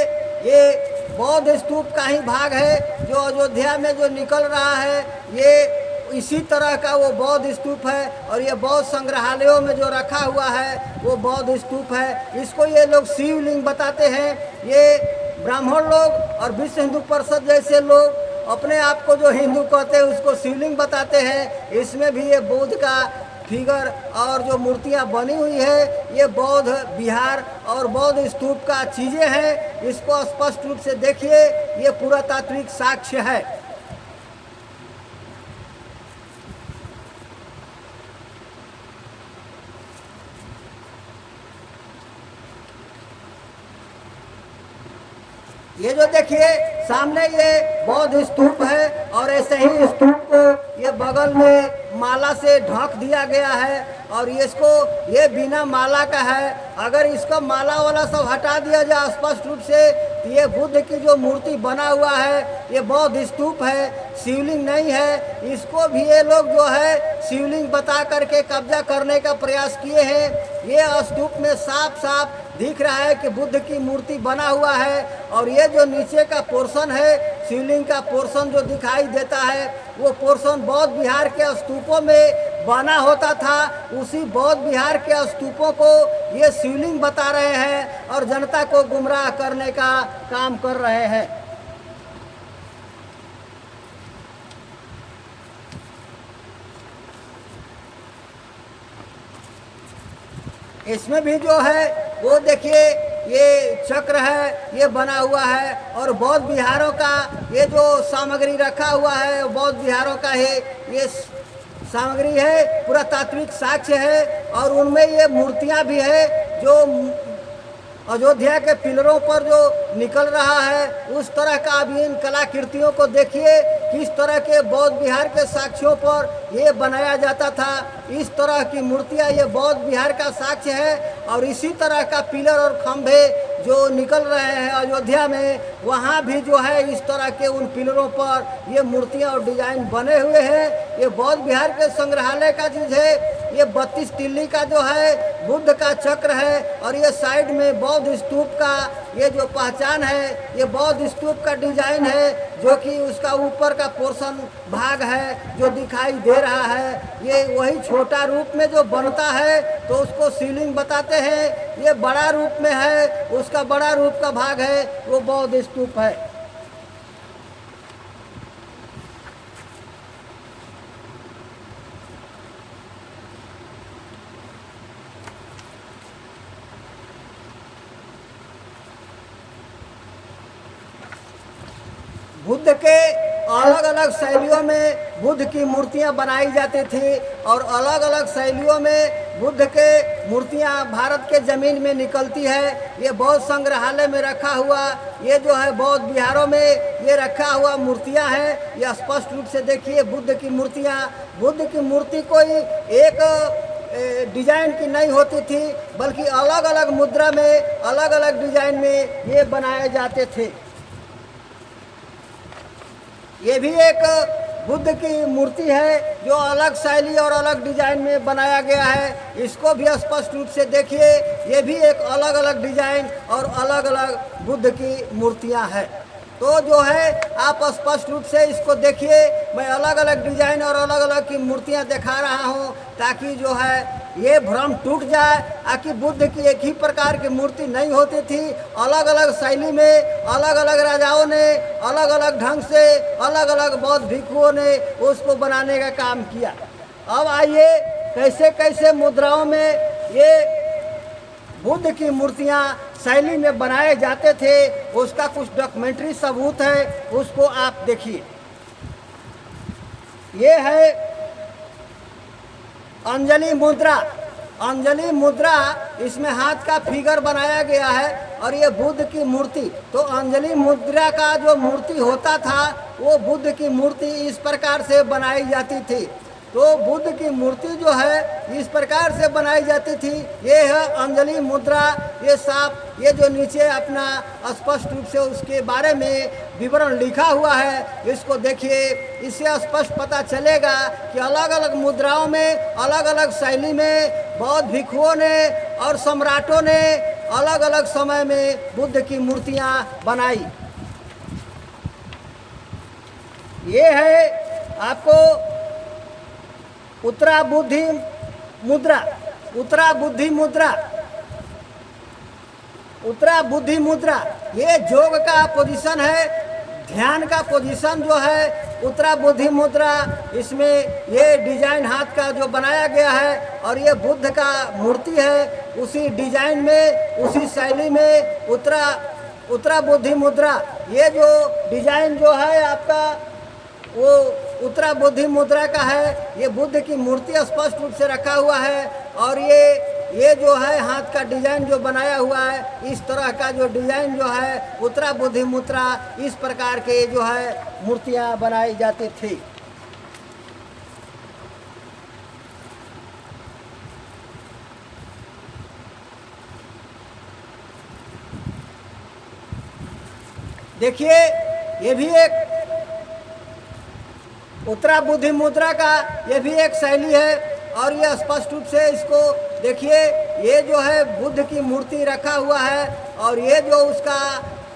ये बौद्ध स्तूप का ही भाग है जो अयोध्या में जो निकल रहा है। ये इसी तरह का वो बौद्ध स्तूप है। और ये बौद्ध संग्रहालयों में जो रखा हुआ है वो बौद्ध स्तूप है। इसको ये लोग शिवलिंग बताते हैं। ये ब्राह्मण लोग और विश्व हिंदू परिषद जैसे लोग अपने आप को जो हिंदू कहते हैं उसको शिवलिंग बताते हैं। इसमें भी ये बुद्ध का फिगर और जो मूर्तियां बनी हुई है, ये बौद्ध विहार और बौद्ध स्तूप का चीज़ें हैं। इसको स्पष्ट रूप से देखिए, ये पुरातात्विक साक्ष्य है। ये जो देखिए सामने ये बौद्ध स्तूप है और ऐसे ही स्तूप को ये बगल में माला से ढक दिया गया है। और इसको ये बिना माला का है। अगर इसका माला वाला सब हटा दिया जाए स्पष्ट रूप से, तो ये बुद्ध की जो मूर्ति बना हुआ है ये बौद्ध स्तूप है, शिवलिंग नहीं है। इसको भी ये लोग जो है शिवलिंग बता करके कब्जा करने का प्रयास किए हैं। ये स्तूप में साफ साफ दिख रहा है कि बुद्ध की मूर्ति बना हुआ है। और ये जो नीचे का पोर्शन है, शिवलिंग का पोर्शन जो दिखाई देता है, वो पोर्शन बौद्ध विहार के स्तूपों में बना होता था। उसी बौद्ध विहार के स्तूपों को ये शिवलिंग बता रहे हैं और जनता को गुमराह करने का काम कर रहे हैं। इसमें भी जो है वो देखिए ये चक्र है, ये बना हुआ है। और बौद्ध विहारों का ये जो सामग्री रखा हुआ है बौद्ध विहारों का है, ये सामग्री है, पुरातात्विक साक्ष्य है। और उनमें ये मूर्तियां भी है जो अयोध्या के पिलरों पर जो निकल रहा है, उस तरह का। अभी इन कलाकृतियों को देखिए, किस तरह के बौद्ध विहार के साक्ष्यों पर ये बनाया जाता था। इस तरह की मूर्तियां ये बौद्ध विहार का साक्ष्य है। और इसी तरह का पिलर और खंभे जो निकल रहे हैं अयोध्या में, वहाँ भी जो है इस तरह के उन पिलरों पर ये मूर्तियां और डिजाइन बने हुए हैं। ये बौद्ध विहार के संग्रहालय का चीज़ है। ये 32 तिल्ली का जो है बुद्ध का चक्र है। और ये साइड में बौद्ध स्तूप का ये जो पहचान है, ये बौद्ध स्तूप का डिजाइन है, जो कि उसका ऊपर का पोर्शन भाग है जो दिखाई दे रहा है। ये वही छोटा रूप में जो बनता है तो उसको शिवलिंग बताते हैं। ये बड़ा रूप में है, उसका बड़ा रूप का भाग है, वो बौद्ध स्तूप है। बुद्ध के अलग अलग शैलियों में बुद्ध की मूर्तियां बनाई जाती थी और अलग अलग शैलियों में बुद्ध के मूर्तियां भारत के ज़मीन में निकलती है। ये बौद्ध संग्रहालय में रखा हुआ, ये जो है बौद्ध विहारों में ये रखा हुआ मूर्तियां हैं। ये स्पष्ट रूप से देखिए बुद्ध की मूर्तियां। बुद्ध की मूर्ति कोई एक डिजाइन की नहीं होती थी, बल्कि अलग अलग मुद्रा में अलग अलग डिजाइन में ये बनाए जाते थे। ये भी एक बुद्ध की मूर्ति है जो अलग शैली और अलग डिजाइन में बनाया गया है। इसको भी स्पष्ट रूप से देखिए, ये भी एक अलग अलग डिजाइन और अलग अलग बुद्ध की मूर्तियां हैं। तो जो है आप स्पष्ट रूप से इसको देखिए। मैं अलग अलग डिजाइन और अलग अलग की मूर्तियां दिखा रहा हूं ताकि जो है ये भ्रम टूट जाए कि बुद्ध की एक ही प्रकार की मूर्ति नहीं होती थी। अलग अलग शैली में अलग अलग राजाओं ने अलग अलग ढंग से अलग अलग बौद्ध भिक्षुओं ने उसको बनाने का काम किया। अब आइए कैसे कैसे मुद्राओं में ये बुद्ध की मूर्तियां शैली में बनाए जाते थे, उसका कुछ डॉक्यूमेंट्री सबूत है, उसको आप देखिए। ये है अंजलि मुद्रा। अंजलि मुद्रा, इसमें हाथ का फिगर बनाया गया है और ये बुद्ध की मूर्ति। तो अंजलि मुद्रा का जो मूर्ति होता था वो बुद्ध की मूर्ति इस प्रकार से बनाई जाती थी। तो बुद्ध की मूर्ति जो है इस प्रकार से बनाई जाती थी। ये है अंजलि मुद्रा। ये साफ, ये जो नीचे अपना स्पष्ट रूप से उसके बारे में विवरण लिखा हुआ है, इसको देखिए। इससे स्पष्ट पता चलेगा कि अलग अलग मुद्राओं में अलग अलग शैली में बौद्ध भिक्षुओं ने और सम्राटों ने अलग अलग समय में बुद्ध की मूर्तियां बनाई। ये है आपको उत्तरा बुद्धि मुद्रा। उत्तरा बुद्धि मुद्रा, उत्तरा बुद्धि मुद्रा, ये योग का पोजीशन है, ध्यान का पोजीशन जो है उत्तरा बुद्धि मुद्रा। इसमें ये डिजाइन हाथ का जो बनाया गया है और ये बुद्ध का मूर्ति है, उसी डिजाइन में उसी शैली में उत्तरा बुद्धि मुद्रा। ये जो डिजाइन जो है आपका वो उत्तरा बुद्धि मुद्रा का है। ये बुद्ध की मूर्ति स्पष्ट रूप से रखा हुआ है और ये जो है हाथ का डिजाइन जो बनाया हुआ है, इस तरह का जो डिजाइन जो है उत्तरा बुद्धि मुद्रा, इस प्रकार के जो है मूर्तियां बनाई जाती थी। देखिए ये भी एक उत्तरा बुद्धि मुद्रा का ये भी एक शैली है और ये स्पष्ट रूप से इसको देखिए। ये जो है बुद्ध की मूर्ति रखा हुआ है और ये जो उसका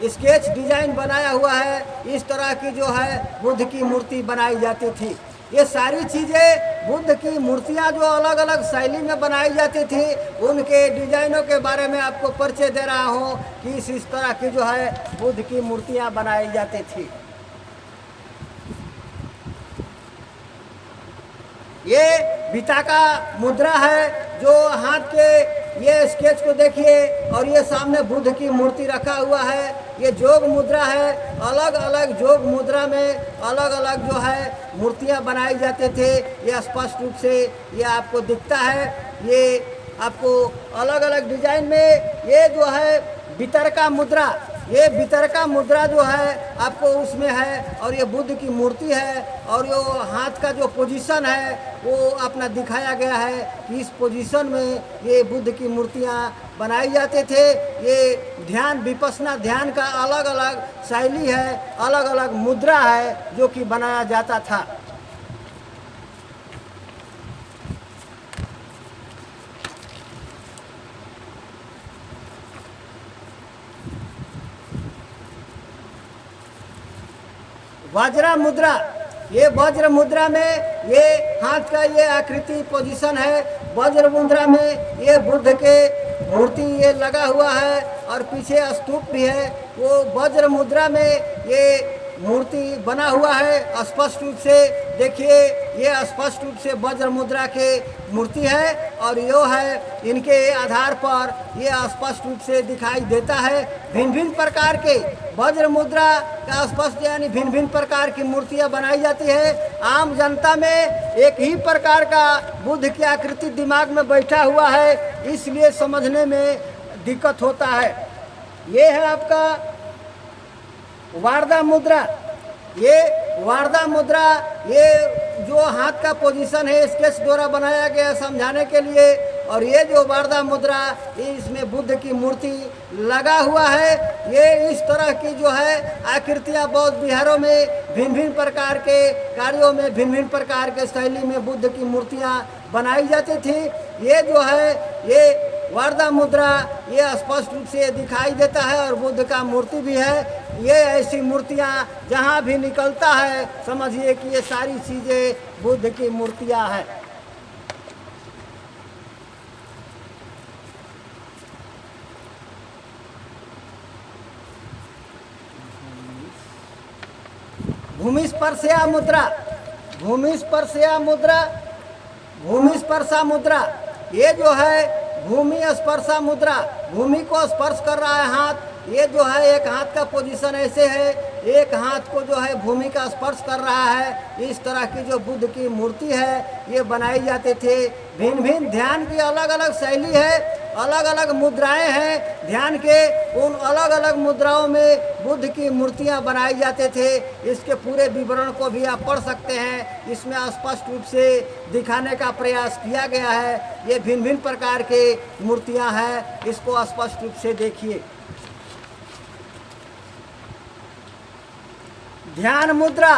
स्केच डिजाइन बनाया हुआ है, इस तरह की जो है बुद्ध की मूर्ति बनाई जाती थी। ये सारी चीज़ें बुद्ध की मूर्तियां जो अलग अलग शैली में बनाई जाती थी, उनके डिजाइनों के बारे में आपको परिचय दे रहा हूँ कि इस तरह की जो है बुद्ध की मूर्तियां बनाई जाती थी। ये विताका मुद्रा है, जो हाथ के ये स्केच को देखिए और ये सामने बुद्ध की मूर्ति रखा हुआ है। ये जोग मुद्रा है। अलग अलग जोग मुद्रा में अलग अलग जो है मूर्तियां बनाई जाते थे। ये स्पष्ट रूप से ये आपको दिखता है। ये आपको अलग अलग डिजाइन में ये जो है वितरका मुद्रा, ये वितरका मुद्रा जो है आपको उसमें है और ये बुद्ध की मूर्ति है और ये हाथ का जो पोजीशन है वो अपना दिखाया गया है कि इस पोजीशन में ये बुद्ध की मूर्तियां बनाई जाते थे। ये ध्यान विपස්සना ध्यान का अलग अलग शैली है, अलग अलग मुद्रा है जो कि बनाया जाता था। वज्र मुद्रा, ये वज्र मुद्रा में ये हाथ का ये आकृति पोजीशन है। वज्र मुद्रा में ये बुद्ध के मूर्ति ये लगा हुआ है और पीछे स्तूप भी है। वो वज्र मुद्रा में ये मूर्ति बना हुआ है। स्पष्ट रूप से देखिए, ये स्पष्ट रूप से वज्र मुद्रा के मूर्ति है और यो है इनके आधार पर ये स्पष्ट रूप से दिखाई देता है। भिन्न भिन्न प्रकार के वज्र मुद्रा का स्पष्ट यानी भिन्न भिन्न प्रकार की मूर्तियां बनाई जाती है। आम जनता में एक ही प्रकार का बुद्ध की आकृति दिमाग में बैठा हुआ है, इसलिए समझने में दिक्कत होता है। ये है आपका वारदा मुद्रा। ये वारदा मुद्रा, ये जो हाथ का पोजीशन है स्केच द्वारा बनाया गया समझाने के लिए। और ये जो वारदा मुद्रा, इसमें बुद्ध की मूर्ति लगा हुआ है। ये इस तरह की जो है आकृतियाँ बौद्ध विहारों में भिन्न भिन्न प्रकार के कार्यों में भिन्न भिन्न प्रकार के शैली में बुद्ध की मूर्तियाँ बनाई जाती थी। ये जो है ये वारदा मुद्रा, ये स्पष्ट रूप से दिखाई देता है और बुद्ध का मूर्ति भी है। ये ऐसी मूर्तियाँ जहाँ भी निकलता है समझिए कि ये सारी चीज़ें बुद्ध की मूर्तियाँ हैं। भूमि स्पर्शा मुद्रा, भूमि स्पर्शा मुद्रा, भूमि स्पर्शा मुद्रा, ये जो है भूमि स्पर्शा मुद्रा, भूमि को स्पर्श कर रहा है हाथ। ये जो है एक हाथ का पोजीशन ऐसे है, एक हाथ को जो है भूमि का स्पर्श कर रहा है। इस तरह की जो बुद्ध की मूर्ति है ये बनाई जाती थी। भिन्न भिन्न ध्यान की अलग अलग शैली है, अलग अलग मुद्राएं हैं ध्यान के। उन अलग अलग मुद्राओं में बुद्ध की मूर्तियां बनाई जाते थे। इसके पूरे विवरण को भी आप पढ़ सकते हैं, इसमें स्पष्ट रूप से दिखाने का प्रयास किया गया है। ये भिन्न भिन्न प्रकार के मूर्तियां हैं, इसको स्पष्ट रूप से देखिए। ध्यान मुद्रा,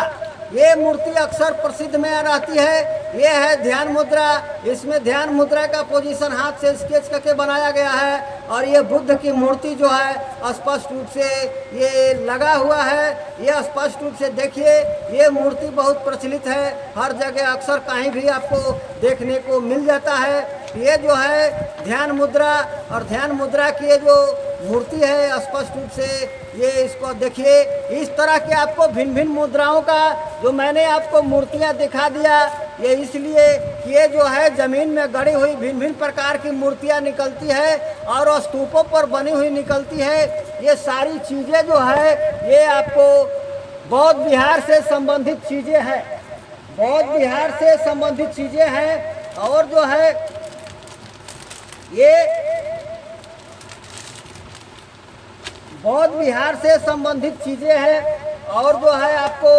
ये मूर्ति अक्सर प्रसिद्ध में रहती है। ये है ध्यान मुद्रा। इसमें ध्यान मुद्रा का पोजीशन हाथ से स्केच करके बनाया गया है। और ये बुद्ध की मूर्ति जो है स्पष्ट रूप से ये लगा हुआ है। ये स्पष्ट रूप से देखिए, ये मूर्ति बहुत प्रचलित है, हर जगह अक्सर कहीं भी आपको देखने को मिल जाता है। ये जो है ध्यान मुद्रा, और ध्यान मुद्रा की ये जो मूर्ति है स्पष्ट रूप से ये इसको देखिए। इस तरह के आपको भिन्न भिन्न मुद्राओं का जो मैंने आपको मूर्तियां दिखा दिया, ये इसलिए कि ये जो है ज़मीन में गड़ी हुई भिन्न भिन्न प्रकार की मूर्तियां निकलती है और स्तूपों पर बनी हुई निकलती है। ये सारी चीज़ें जो है ये आपको बौद्ध विहार से संबंधित चीज़ें हैं, बौद्ध विहार से संबंधित चीज़ें हैं। और जो है ये बौद्ध विहार से संबंधित चीज़ें हैं। और जो है आपको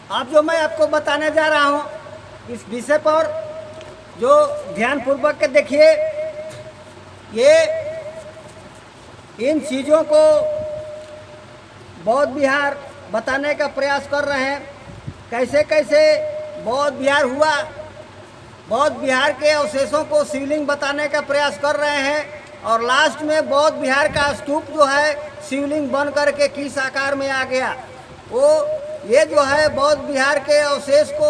अब जो मैं आपको बताने जा रहा हूँ इस विषय पर जो ध्यान पूर्वक के देखिए। ये इन चीज़ों को बौद्ध विहार बताने का प्रयास कर रहे हैं, कैसे कैसे बौद्ध विहार हुआ। बौद्ध विहार के अवशेषों को शिवलिंग बताने का प्रयास कर रहे हैं। और लास्ट में बौद्ध विहार का स्तूप जो है शिवलिंग बन करके किस आकार में आ गया, वो ये जो है बौद्ध विहार के अवशेष को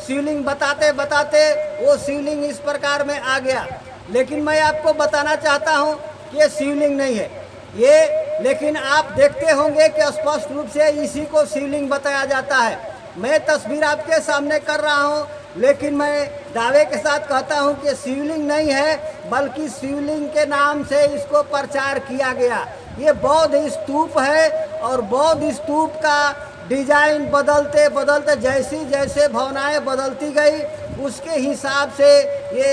शिवलिंग बताते बताते वो शिवलिंग इस प्रकार में आ गया। लेकिन मैं आपको बताना चाहता हूँ कि ये शिवलिंग नहीं है ये, लेकिन आप देखते होंगे कि स्पष्ट रूप से इसी को शिवलिंग बताया जाता है। मैं तस्वीर आपके सामने कर रहा हूँ, लेकिन मैं दावे के साथ कहता हूँ कि शिवलिंग नहीं है, बल्कि शिवलिंग के नाम से इसको प्रचार किया गया। ये बौद्ध स्तूप है और बौद्ध स्तूप का डिजाइन बदलते बदलते जैसी जैसे भावनाएं बदलती गई उसके हिसाब से ये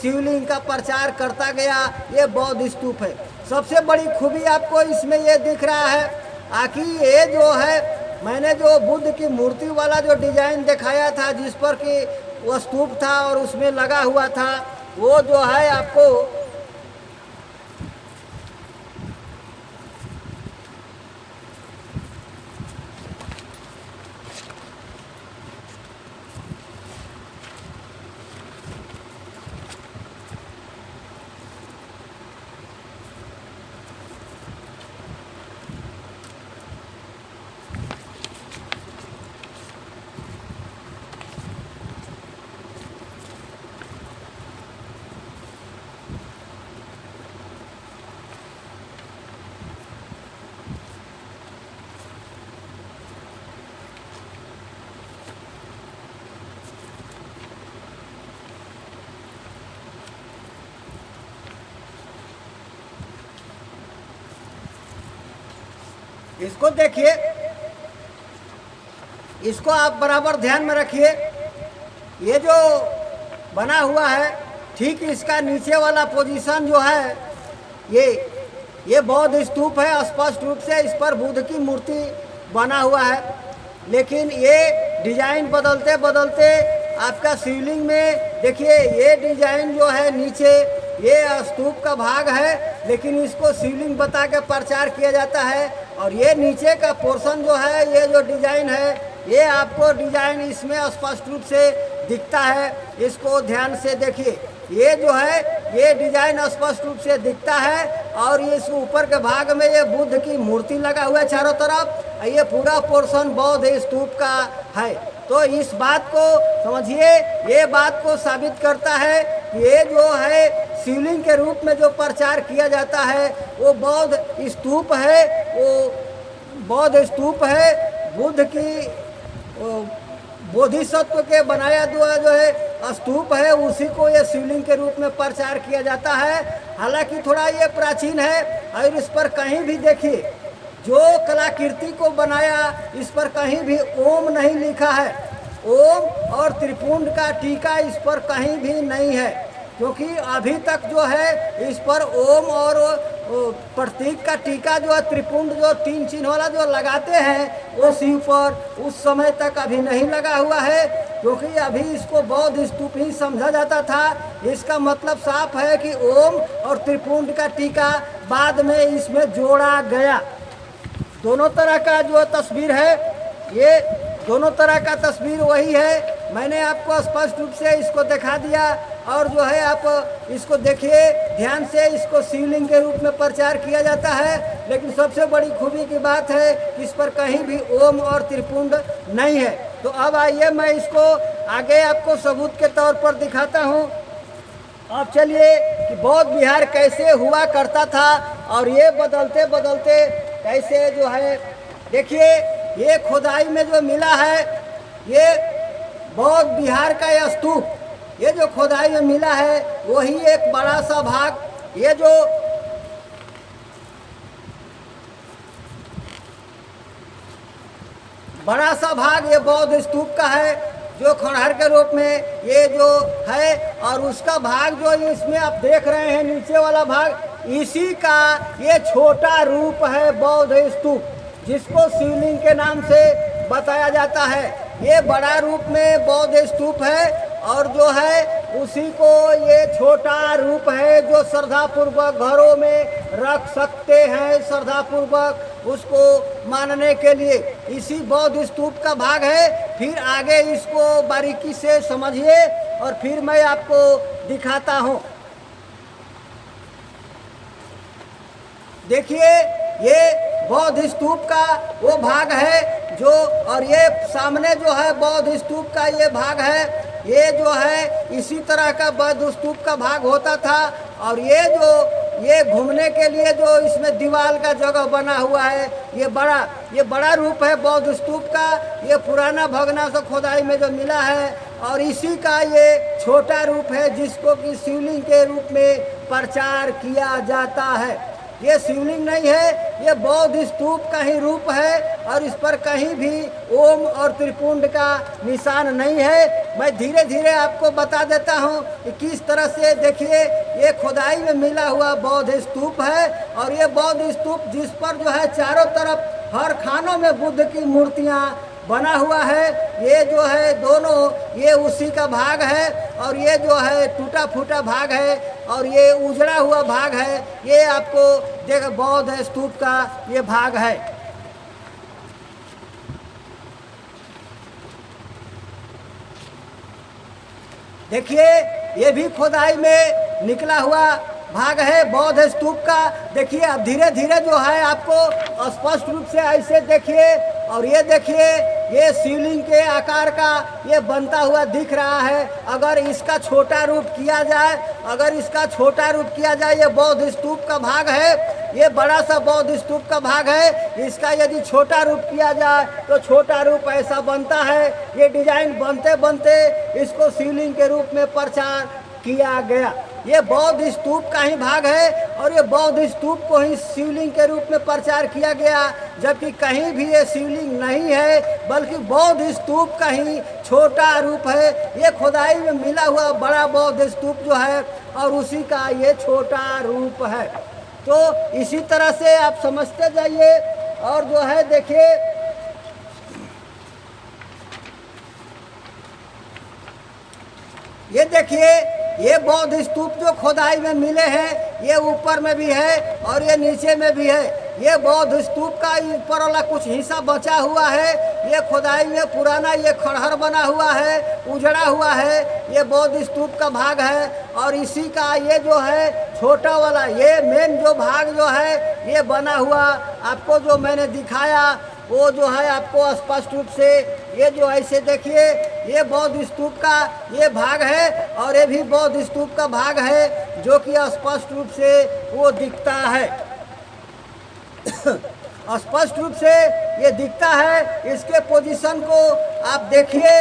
शिवलिंग का प्रचार करता गया। ये बौद्ध स्तूप है। सबसे बड़ी खूबी आपको इसमें ये दिख रहा है। आखिर ये जो है मैंने जो बुद्ध की मूर्ति वाला जो डिजाइन दिखाया था, जिस पर कि वो स्तूप था और उसमें लगा हुआ था, वो जो है आपको इसको देखिए, इसको आप बराबर ध्यान में रखिए। ये जो बना हुआ है, ठीक इसका नीचे वाला पोजीशन जो है ये बौद्ध स्तूप है। स्पष्ट रूप से इस पर बुद्ध की मूर्ति बना हुआ है, लेकिन ये डिजाइन बदलते बदलते आपका शिवलिंग में देखिए, ये डिजाइन जो है नीचे ये स्तूप का भाग है, लेकिन इसको शिवलिंग बता के प्रचार किया जाता है। और ये नीचे का पोर्शन जो है, ये जो डिजाइन है, ये आपको डिजाइन इसमें स्पष्ट रूप से दिखता है। इसको ध्यान से देखिए, ये जो है ये डिजाइन स्पष्ट रूप से दिखता है। और ये इस ऊपर के भाग में ये बुद्ध की मूर्ति लगा हुआ है चारों तरफ। ये पूरा पोर्शन बौद्ध स्तूप का है। तो इस बात को समझिए, ये बात को साबित करता है कि ये जो है शिवलिंग के रूप में जो प्रचार किया जाता है वो बौद्ध स्तूप है। वो बौद्ध स्तूप है, बुद्ध की बोधिसत्व के बनाया हुआ जो है स्तूप है, उसी को ये शिवलिंग के रूप में प्रचार किया जाता है। हालांकि थोड़ा ये प्राचीन है और इस पर कहीं भी देखिए जो कलाकृति को बनाया, इस पर कहीं भी ओम नहीं लिखा है। ओम और त्रिपुंड का टीका इस पर कहीं भी नहीं है, क्योंकि अभी तक जो है इस पर ओम और प्रतीक का टीका जो है त्रिपुंड जो 3 चिन्ह वाला जो लगाते हैं वो शिव पर उस समय तक अभी नहीं लगा हुआ है, क्योंकि अभी इसको बौद्ध स्तूप ही समझा जाता था। इसका मतलब साफ है कि ओम और त्रिपुंड का टीका बाद में इसमें जोड़ा गया। दोनों तरह का जो तस्वीर है, ये दोनों तरह का तस्वीर वही है। मैंने आपको स्पष्ट रूप से इसको दिखा दिया। और जो है आप इसको देखिए ध्यान से, इसको शिवलिंग के रूप में प्रचार किया जाता है। लेकिन सबसे बड़ी खूबी की बात है कि इस पर कहीं भी ओम और त्रिपुंड नहीं है। तो अब आइए मैं इसको आगे आपको सबूत के तौर पर दिखाता हूँ। अब चलिए कि बौद्ध विहार कैसे हुआ करता था और ये बदलते बदलते कैसे जो है, देखिए ये खुदाई में जो मिला है ये बौद्ध विहार का यह स्तूप, ये जो खुदाई में मिला है वही एक बड़ा सा भाग, ये जो बड़ा सा भाग ये बौद्ध स्तूप का है, जो खंडहर के रूप में ये जो है। और उसका भाग जो इसमें आप देख रहे हैं नीचे वाला भाग, इसी का ये छोटा रूप है बौद्ध स्तूप, जिसको शिवलिंग के नाम से बताया जाता है। ये बड़ा रूप में बौद्ध स्तूप है और जो है उसी को ये छोटा रूप है जो श्रद्धापूर्वक घरों में रख सकते हैं, श्रद्धापूर्वक उसको मानने के लिए। इसी बौद्ध स्तूप का भाग है। फिर आगे इसको बारीकी से समझिए और फिर मैं आपको दिखाता हूँ। देखिए ये बौद्ध स्तूप का वो भाग है जो, और ये सामने जो है बौद्ध स्तूप का ये भाग है। ये जो है इसी तरह का बौद्ध स्तूप का भाग होता था। और ये घूमने के लिए जो इसमें दीवार का जगह बना हुआ है, ये बड़ा रूप है बौद्ध स्तूप का। ये पुराना भग्नांश खोदाई में जो मिला है और इसी का ये छोटा रूप है जिसको कि शिवलिंग के रूप में प्रचार किया जाता है। ये शिवलिंग नहीं है, ये बौद्ध स्तूप का ही रूप है और इस पर कहीं भी ओम और त्रिपुंड का निशान नहीं है। मैं धीरे धीरे आपको बता देता हूँ कि किस तरह से। देखिए, ये खुदाई में मिला हुआ बौद्ध स्तूप है और ये बौद्ध स्तूप जिस पर जो है चारों तरफ हर खानों में बुद्ध की मूर्तियाँ बना हुआ है। ये जो है दोनों ये उसी का भाग है और ये जो है टूटा फूटा भाग है और ये उजड़ा हुआ भाग है। ये आपको देख बौद्ध स्तूप का ये भाग है। देखिए, ये भी खुदाई में निकला हुआ भाग है बौद्ध स्तूप का। देखिए, अब धीरे धीरे जो है आपको स्पष्ट रूप से ऐसे देखिए और ये देखिए, ये शिवलिंग के आकार का ये बनता हुआ दिख रहा है। अगर इसका छोटा रूप किया जाए, ये बौद्ध स्तूप का भाग है। ये बड़ा सा बौद्ध स्तूप का भाग है। इसका यदि छोटा रूप किया जाए तो छोटा रूप ऐसा बनता है। ये डिजाइन बनते बनते इसको शिवलिंग के रूप में प्रचार किया गया। ये बौद्ध स्तूप का ही भाग है और ये बौद्ध स्तूप को ही शिवलिंग के रूप में प्रचार किया गया, जबकि कहीं भी ये शिवलिंग नहीं है बल्कि बौद्ध स्तूप का ही छोटा रूप है। ये खुदाई में मिला हुआ बड़ा बौद्ध स्तूप जो है और उसी का ये छोटा रूप है। तो इसी तरह से आप समझते जाइए। और जो है देखिए, ये देखिए, ये बौद्ध स्तूप जो खुदाई में मिले हैं, ये ऊपर में भी है और ये नीचे में भी है। ये बौद्ध स्तूप का ऊपर वाला कुछ हिस्सा बचा हुआ है। ये खुदाई में पुराना ये खंडहर बना हुआ है, उजड़ा हुआ है। ये बौद्ध स्तूप का भाग है और इसी का ये जो है छोटा वाला ये मेन जो भाग जो है ये बना हुआ आपको जो मैंने दिखाया वो जो है आपको स्पष्ट रूप से ये जो ऐसे देखिए, ये बौद्ध स्तूप का ये भाग है और ये भी बौद्ध स्तूप का भाग है जो कि स्पष्ट रूप से वो दिखता है। स्पष्ट रूप से ये दिखता है। इसके पोजीशन को आप देखिए,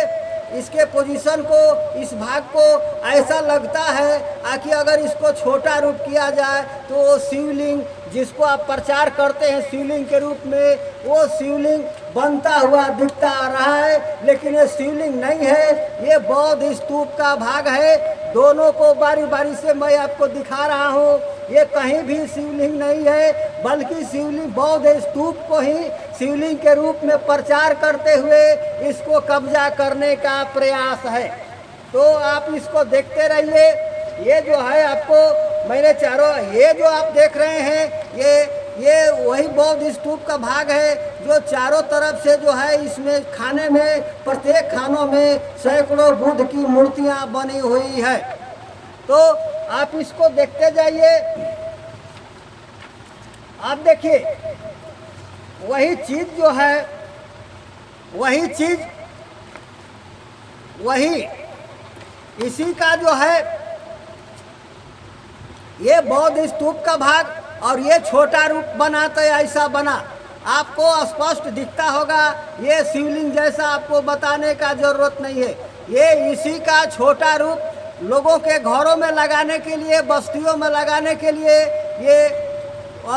इसके पोजीशन को, इस भाग को ऐसा लगता है कि अगर इसको छोटा रूप किया जाए तो वो शिवलिंग जिसको आप प्रचार करते हैं शिवलिंग के रूप में, वो शिवलिंग बनता हुआ दिखता आ रहा है, लेकिन ये शिवलिंग नहीं है, ये बौद्ध स्तूप का भाग है। दोनों को बारी बारी से मैं आपको दिखा रहा हूँ। ये कहीं भी शिवलिंग नहीं है बल्कि शिवलिंग बौद्ध स्तूप को ही शिवलिंग के रूप में प्रचार करते हुए इसको कब्जा करने का प्रयास है। तो आप इसको देखते रहिए। ये जो है आपको मैंने चारों ये जो आप देख रहे हैं ये वही बौद्ध स्तूप का भाग है जो चारों तरफ से जो है इसमें खाने में प्रत्येक खानों में सैकड़ों बुद्ध की मूर्तियां बनी हुई है। तो आप इसको देखते जाइए। आप देखिए, वही चीज जो है वही चीज वही इसी का जो है ये बौद्ध स्तूप का भाग और ये छोटा रूप बना तो ऐसा बना आपको स्पष्ट दिखता होगा। ये शिवलिंग जैसा आपको बताने का जरूरत नहीं है। ये इसी का छोटा रूप लोगों के घरों में लगाने के लिए, बस्तियों में लगाने के लिए ये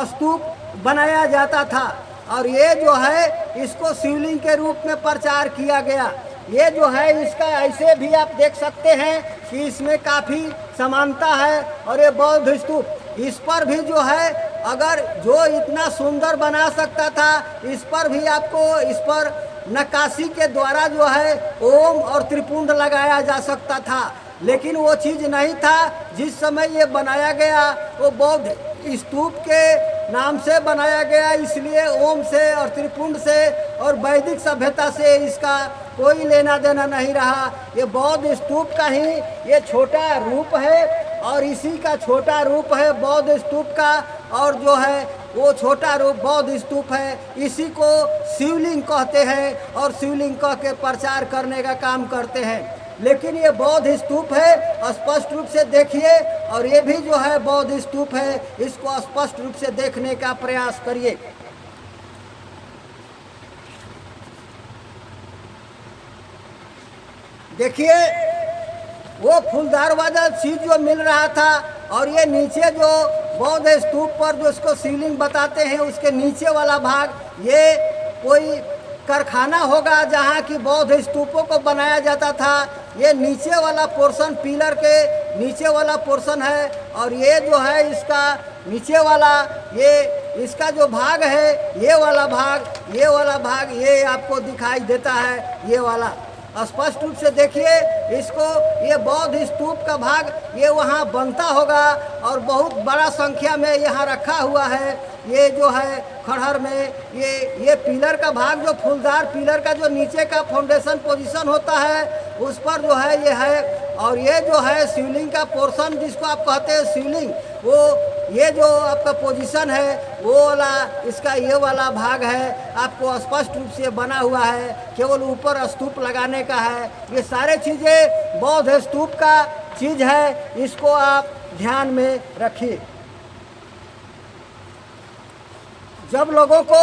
स्तूप बनाया जाता था और ये जो है इसको शिवलिंग के रूप में प्रचार किया गया। ये जो है इसका ऐसे भी आप देख सकते हैं कि इसमें काफ़ी समानता है। और ये बौद्ध स्तूप इस पर भी जो है अगर जो इतना सुंदर बना सकता था इस पर भी आपको इस पर नक्काशी के द्वारा जो है ओम और त्रिपुंड लगाया जा सकता था, लेकिन वो चीज़ नहीं था। जिस समय ये बनाया गया वो बौद्ध स्तूप के नाम से बनाया गया, इसलिए ओम से और त्रिपुंड से और वैदिक सभ्यता से इसका कोई लेना देना नहीं रहा। ये बौद्ध स्तूप का ही ये छोटा रूप है और इसी का छोटा रूप है बौद्ध स्तूप का, और जो है वो छोटा रूप बौद्ध स्तूप है। इसी को शिवलिंग कहते हैं और शिवलिंग कह के प्रचार करने का काम करते हैं। लेकिन ये बौद्ध स्तूप है, स्पष्ट रूप से देखिए, और ये भी जो है बौद्ध स्तूप है, इसको स्पष्ट रूप से देखने का प्रयास करिए। देखिए वो फूलदार वाला चीज जो मिल रहा था और ये नीचे जो बौद्ध स्तूप पर जो इसको शिवलिंग बताते हैं, उसके नीचे वाला भाग ये कोई कारखाना होगा जहाँ की बौद्ध स्तूपों को बनाया जाता था। ये नीचे वाला पोर्शन, पिलर के नीचे वाला पोर्शन है, और ये जो है इसका नीचे वाला, ये इसका जो भाग है, ये वाला भाग ये आपको दिखाई देता है। ये वाला स्पष्ट रूप से देखिए इसको, ये बौद्ध स्तूप का भाग ये वहाँ बनता होगा और बहुत बड़ा संख्या में यहाँ रखा हुआ है। ये जो है खंडहर में ये पिलर का भाग, जो फूलदार पिलर का जो नीचे का फाउंडेशन पोजीशन होता है उस पर जो है ये है। और ये जो है शिवलिंग का पोर्शन जिसको आप कहते हैं शिवलिंग, वो ये जो आपका पोजीशन है वो वाला इसका ये वाला भाग है, आपको स्पष्ट रूप से बना हुआ है, केवल ऊपर स्तूप लगाने का है। ये सारे चीज़ें बौद्ध स्तूप का चीज़ है, इसको आप ध्यान में रखिए। जब लोगों को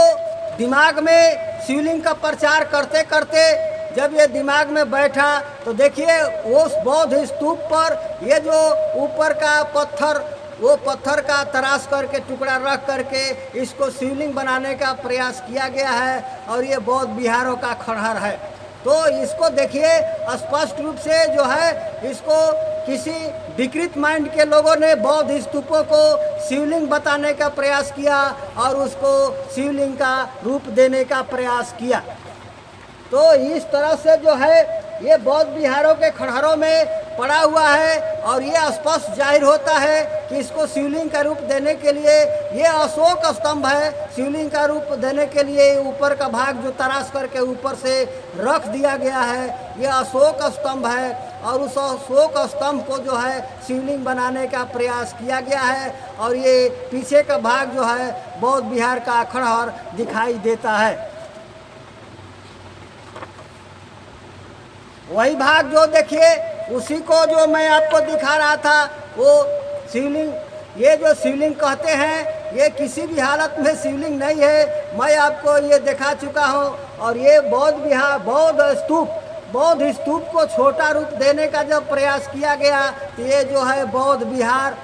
दिमाग में शिवलिंग का प्रचार करते करते जब ये दिमाग में बैठा तो देखिए उस बौद्ध स्तूप पर ये जो ऊपर का पत्थर, वो पत्थर का तराश करके टुकड़ा रख करके इसको शिवलिंग बनाने का प्रयास किया गया है, और ये बौद्ध विहारों का खंडहर है। तो इसको देखिए स्पष्ट रूप से जो है इसको किसी विकृत माइंड के लोगों ने बौद्ध स्तूपों को शिवलिंग बताने का प्रयास किया और उसको शिवलिंग का रूप देने का प्रयास किया। तो इस तरह से जो है ये बौद्ध विहारों के खंडहरों में पड़ा हुआ है, और ये स्पष्ट जाहिर होता है कि इसको शिवलिंग का रूप देने के लिए ये अशोक स्तंभ है। शिवलिंग का रूप देने के लिए ऊपर का भाग जो तराश करके ऊपर से रख दिया गया है, ये अशोक स्तंभ है, और उस अशोक स्तंभ को जो है शिवलिंग बनाने का प्रयास किया गया है। और ये पीछे का भाग जो है बौद्ध विहार का खंडहर दिखाई देता है। वही भाग जो देखिए उसी को जो मैं आपको दिखा रहा था, वो शिवलिंग, ये जो शिवलिंग कहते हैं ये किसी भी हालत में शिवलिंग नहीं है, मैं आपको ये दिखा चुका हूँ। और ये बौद्ध विहार, बौद्ध स्तूप को छोटा रूप देने का जब प्रयास किया गया तो ये जो है बौद्ध विहार,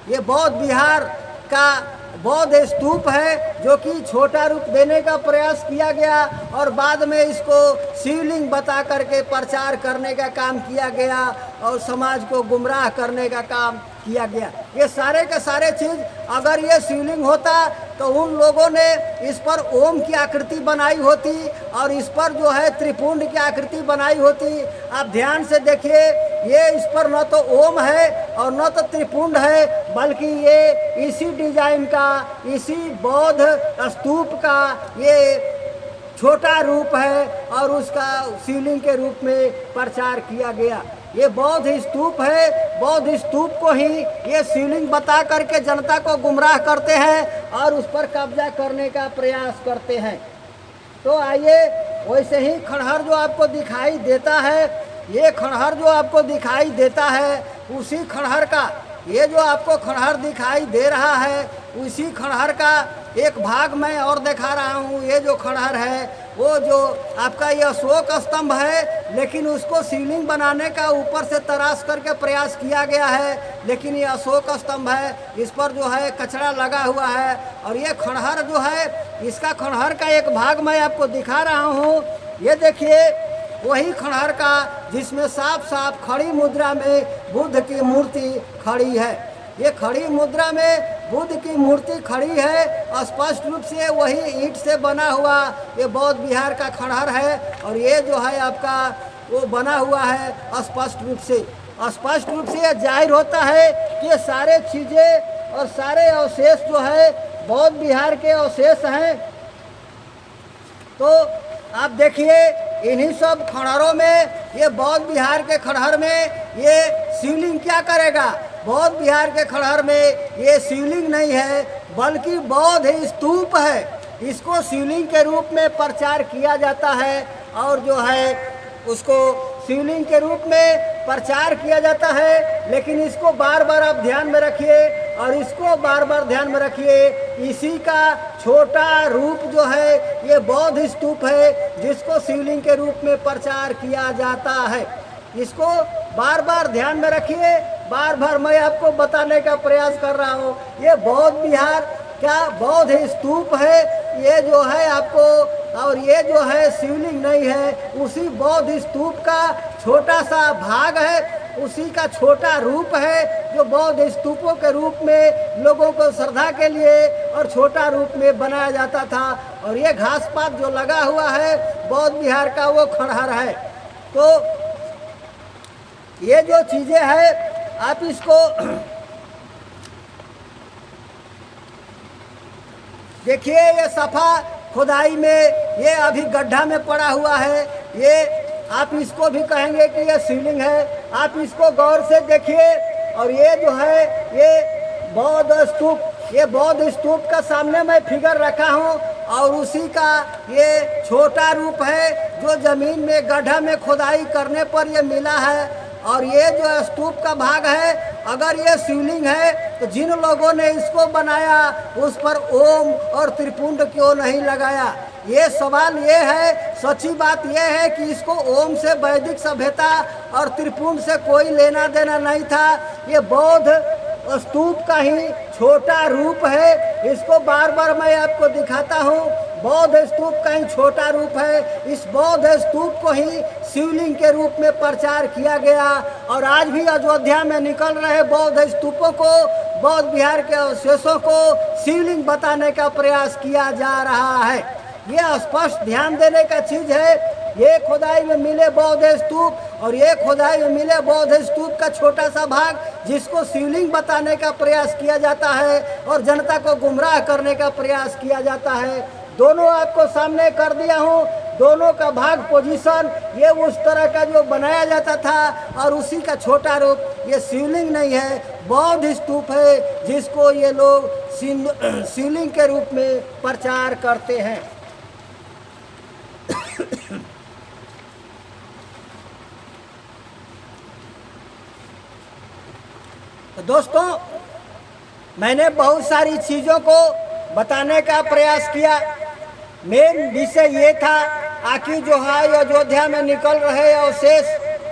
ये बौद्ध विहार का बौद्ध स्तूप है जो कि छोटा रूप देने का प्रयास किया गया, और बाद में इसको शिवलिंग बता करके प्रचार करने का काम किया गया और समाज को गुमराह करने का काम किया गया। ये सारे के सारे चीज़ अगर ये शिवलिंग होता तो उन लोगों ने इस पर ओम की आकृति बनाई होती और इस पर जो है त्रिपुंड की आकृति बनाई होती। आप ध्यान से देखिए, ये इस पर न तो ओम है और न तो त्रिपुंड है, बल्कि ये इसी डिजाइन का, इसी बौद्ध स्तूप का ये छोटा रूप है और उसका शिवलिंग के रूप में प्रचार किया गया। ये बौद्ध स्तूप है, बौद्ध स्तूप को ही ये शिवलिंग बता करके जनता को गुमराह करते हैं और उस पर कब्जा करने का प्रयास करते हैं। तो आइए, वैसे ही खंडहर जो आपको दिखाई देता है, ये खंडहर जो आपको दिखाई देता है उसी खंडहर का, ये जो आपको खंडहर दिखाई दे रहा है उसी खंडहर का एक भाग मैं और दिखा रहा हूँ। ये जो खंडहर है वो जो आपका ये अशोक स्तंभ है, लेकिन उसको शिवलिंग बनाने का ऊपर से तराश करके प्रयास किया गया है, लेकिन ये अशोक स्तंभ है, इस पर जो है कचरा लगा हुआ है। और ये खंडहर जो है, इसका खंडहर का एक भाग मैं आपको दिखा रहा हूँ। ये देखिए वही खंडहर का जिसमें साफ साफ खड़ी मुद्रा में बुद्ध की मूर्ति खड़ी है। ये खड़ी मुद्रा में बुद्ध की मूर्ति खड़ी है, स्पष्ट रूप से वही ईंट से बना हुआ ये बौद्ध विहार का खंडहर है। और ये जो है आपका वो बना हुआ है स्पष्ट रूप से ये जाहिर होता है कि ये सारे चीज़ें और सारे अवशेष जो है बौद्ध विहार के अवशेष हैं। तो आप देखिए इन्हीं सब खंडहरों में, ये बौद्ध विहार के खंडहर में ये शिवलिंग क्या करेगा? बौद्ध विहार के खंडहर में ये शिवलिंग नहीं है बल्कि बौद्ध स्तूप है। इसको शिवलिंग के रूप में प्रचार किया जाता है और जो है उसको शिवलिंग के रूप में प्रचार किया जाता है। लेकिन इसको बार बार आप ध्यान में रखिए और इसको बार बार ध्यान में रखिए, इसी का छोटा रूप जो है ये बौद्ध स्तूप है जिसको शिवलिंग के रूप में प्रचार किया जाता है। इसको बार बार ध्यान में रखिए बार बार मैं आपको बताने का प्रयास कर रहा हूँ। ये बौद्ध विहार क्या बौद्ध स्तूप है, ये जो है आपको, और ये जो है शिवलिंग नहीं है, उसी बौद्ध स्तूप का छोटा सा भाग है, उसी का छोटा रूप है जो बौद्ध स्तूपों के रूप में लोगों को श्रद्धा के लिए और छोटा रूप में बनाया जाता था। और ये घास पात जो लगा हुआ है बौद्ध विहार का वो खंडहर है। तो ये जो चीज़ें हैं आप इसको देखिए, ये सफ़ा खुदाई में ये अभी गड्ढा में पड़ा हुआ है। ये आप इसको भी कहेंगे कि ये शिवलिंग है। आप इसको गौर से देखिए। और ये जो है ये बौद्ध स्तूप, ये बौद्ध स्तूप का सामने मैं फिगर रखा हूँ और उसी का ये छोटा रूप है जो ज़मीन में गड्ढा में खुदाई करने पर ये मिला है। और ये जो स्तूप का भाग है, अगर ये शिवलिंग है तो जिन लोगों ने इसको बनाया उस पर ओम और त्रिपुंड क्यों नहीं लगाया? ये सवाल ये है। सच्ची बात ये है कि इसको ओम से वैदिक सभ्यता और त्रिपुंड से कोई लेना देना नहीं था। ये बौद्ध स्तूप का ही छोटा रूप है। इसको बार बार मैं आपको दिखाता हूँ। बौद्ध स्तूप का ही छोटा रूप है। इस बौद्ध स्तूप को ही शिवलिंग के रूप में प्रचार किया गया। और आज भी अयोध्या में निकल रहे बौद्ध स्तूपों को, बौद्ध विहार के अवशेषों को शिवलिंग बताने का प्रयास किया जा रहा है। ये स्पष्ट ध्यान देने का चीज़ है। ये खुदाई में मिले बौद्ध स्तूप और ये खुदाई में मिले बौद्ध स्तूप का छोटा सा भाग जिसको शिवलिंग बताने का प्रयास किया जाता है और जनता को गुमराह करने का प्रयास किया जाता है। दोनों आपको सामने कर दिया हूँ। दोनों का भाग पोजीशन ये उस तरह का जो बनाया जाता था और उसी का छोटा रूप। ये शिवलिंग नहीं है, बौद्ध स्तूप है जिसको ये लोग शिवलिंग के रूप में प्रचार करते हैं। तो दोस्तों, मैंने बहुत सारी चीज़ों को बताने का प्रयास किया। मेन विषय ये था आखिर जो है अयोध्या में निकल रहे अवशेष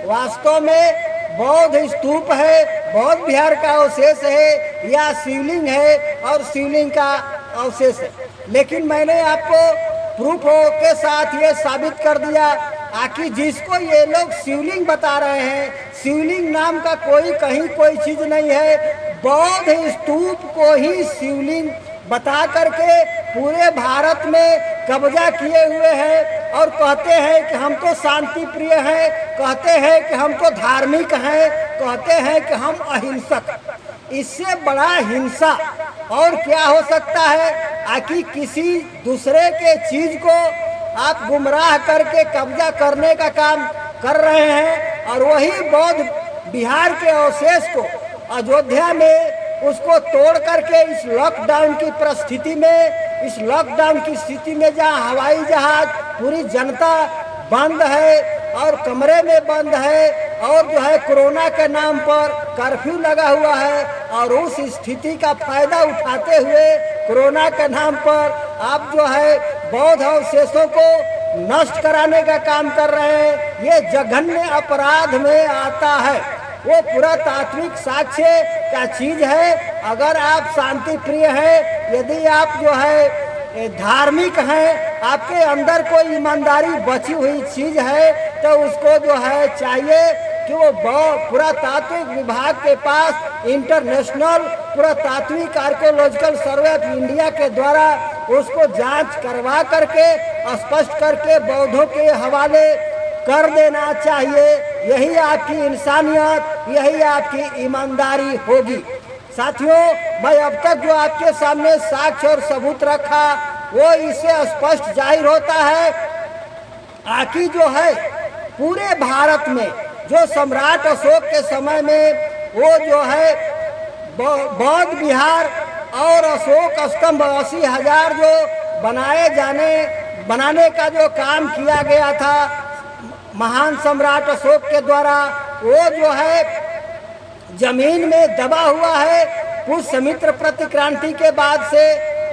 वास्तव में बौद्ध स्तूप है, बौद्ध विहार का अवशेष है या शिवलिंग है और शिवलिंग का अवशेष है। लेकिन मैंने आपको प्रूफों के साथ ये साबित कर दिया आखिर जिसको ये लोग शिवलिंग बता रहे हैं, शिवलिंग नाम का कहीं कोई चीज़ नहीं है। बौद्ध स्तूप को ही शिवलिंग बता करके पूरे भारत में कब्जा किए हुए हैं और कहते हैं कि हम तो शांति प्रिय हैं, कहते हैं कि हम तो धार्मिक हैं, कहते हैं कि हम अहिंसक। इससे बड़ा हिंसा और क्या हो सकता है? आखिर किसी दूसरे के चीज़ को आप गुमराह करके कब्जा करने का काम कर रहे हैं और वही बौद्ध विहार के अवशेष को अयोध्या में उसको तोड़ करके इस लॉकडाउन की परिस्थिति में, इस लॉकडाउन की स्थिति में जहाँ हवाई जहाज पूरी जनता बंद है और कमरे में बंद है और जो है कोरोना के नाम पर कर्फ्यू लगा हुआ है और उस स्थिति का फायदा उठाते हुए कोरोना के नाम पर आप जो है बौद्ध अवशेषों को नष्ट कराने का काम कर रहे हैं। ये जघन्य अपराध में आता है। वो पुरातात्विक साक्ष्य का चीज़ है। अगर आप शांति प्रिय हैं, यदि आप जो है धार्मिक हैं, आपके अंदर कोई ईमानदारी बची हुई चीज़ है तो उसको जो है चाहिए कि वो पुरातात्विक विभाग के पास इंटरनेशनल पुरातात्विक आर्कियोलॉजिकल सर्वे ऑफ इंडिया के द्वारा उसको जांच करवा करके स्पष्ट करके बौद्धों के हवाले कर देना चाहिए। यही आपकी इंसानियत, यही आपकी ईमानदारी होगी। साथियों, मैं अब तक जो आपके सामने साक्ष्य और सबूत रखा वो इससे स्पष्ट जाहिर होता है आखिर जो है पूरे भारत में जो सम्राट अशोक के समय में वो जो है बौद्ध विहार और अशोक स्तंभ 80,000 जो बनाने का जो काम किया गया था महान सम्राट अशोक के द्वारा, वो जो है जमीन में दबा हुआ है। पुष्यमित्र प्रतिक्रांति के बाद से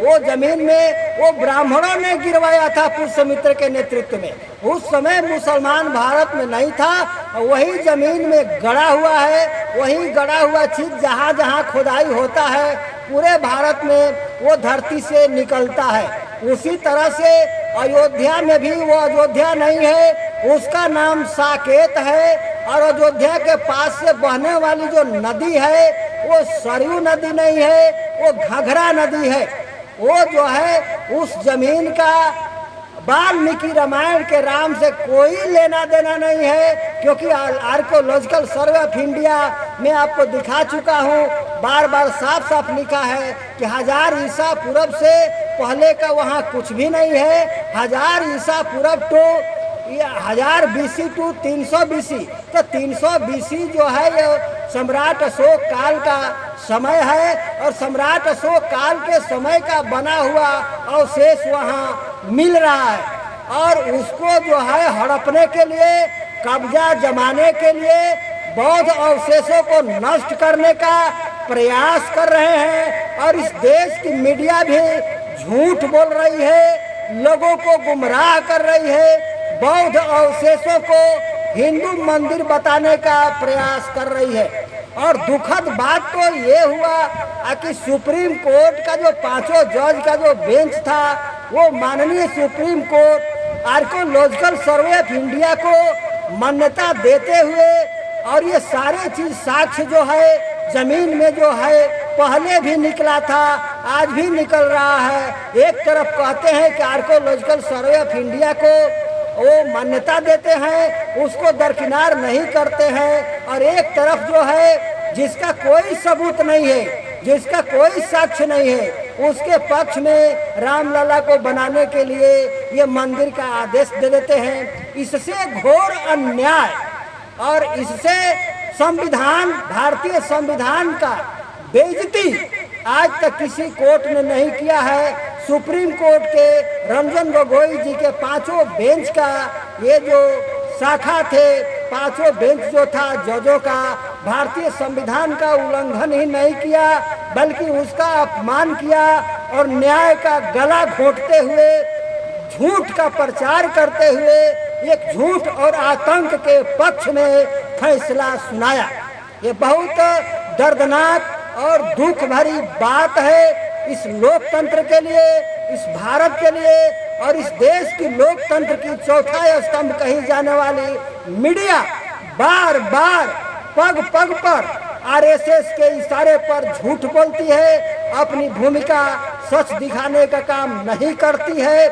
वो जमीन में वो ब्राह्मणों ने गिरवाया था पुष्यमित्र के नेतृत्व में। उस समय मुसलमान भारत में नहीं था। वही जमीन में गड़ा हुआ है, वही गड़ा हुआ चीज जहाँ जहाँ खुदाई होता है पूरे भारत में वो धरती से निकलता है। उसी तरह से अयोध्या में भी वो अयोध्या नहीं है, उसका नाम साकेत है। और अयोध्या के पास से बहने वाली जो नदी है वो सरयू नदी नहीं है, वो घघरा नदी है। वो जो है उस जमीन का वाल्मीकि रामायण के राम से कोई लेना देना नहीं है, क्योंकि आर्कोलॉजिकल सर्वे ऑफ इंडिया में आपको दिखा चुका हूँ, बार बार साफ साफ लिखा है कि 1000 ईसा पूर्व से पहले का वहाँ कुछ भी नहीं है। 1000 ईसा पूर्व तो 1000 BC टू 300 BC, तो 300 BC जो है ये सम्राट अशोक काल का समय है। और सम्राट अशोक काल के समय का बना हुआ अवशेष वहाँ मिल रहा है। और उसको जो है हड़पने के लिए, कब्जा जमाने के लिए बौद्ध अवशेषों को नष्ट करने का प्रयास कर रहे हैं। और इस देश की मीडिया भी झूठ बोल रही है, लोगों को गुमराह कर रही है, बौद्ध अवशेषों को हिंदू मंदिर बताने का प्रयास कर रही है। और दुखद बात तो ये हुआ कि सुप्रीम कोर्ट का जो 5 जज का जो बेंच था, वो माननीय supreme court archaeological survey of India को मान्यता देते हुए, और ये सारे चीज साक्ष्य जो है जमीन में जो है पहले भी निकला था, आज भी निकल रहा है। एक तरफ कहते हैं कि आर्कोलॉजिकल सर्वे ऑफ इंडिया को वो मान्यता देते हैं, उसको दरकिनार नहीं करते हैं, और एक तरफ जो है जिसका कोई सबूत नहीं है, जिसका कोई साक्ष्य नहीं है, उसके पक्ष में रामलला को बनाने के लिए ये मंदिर का आदेश दे देते हैं। इससे घोर अन्याय और इससे संविधान, भारतीय संविधान का बेइज्जती आज तक किसी कोर्ट ने नहीं किया है। सुप्रीम कोर्ट के रंजन गोगोई जी के 5 बेंच का ये जो शाखा थे, 5 बेंच जो था जजों का, भारतीय संविधान का उल्लंघन ही नहीं किया बल्कि उसका अपमान किया और न्याय का गला घोंटते हुए, झूठ का प्रचार करते हुए एक झूठ और आतंक के पक्ष में फैसला सुनाया। ये बहुत दर्दनाक और दुख भरी बात है इस लोकतंत्र के लिए, इस भारत के लिए और इस देश की लोकतंत्र की चौथा स्तंभ कही जाने वाली मीडिया बार बार पग पग पर आरएसएस के इशारे पर झूठ बोलती है, अपनी भूमिका सच दिखाने का काम नहीं करती है।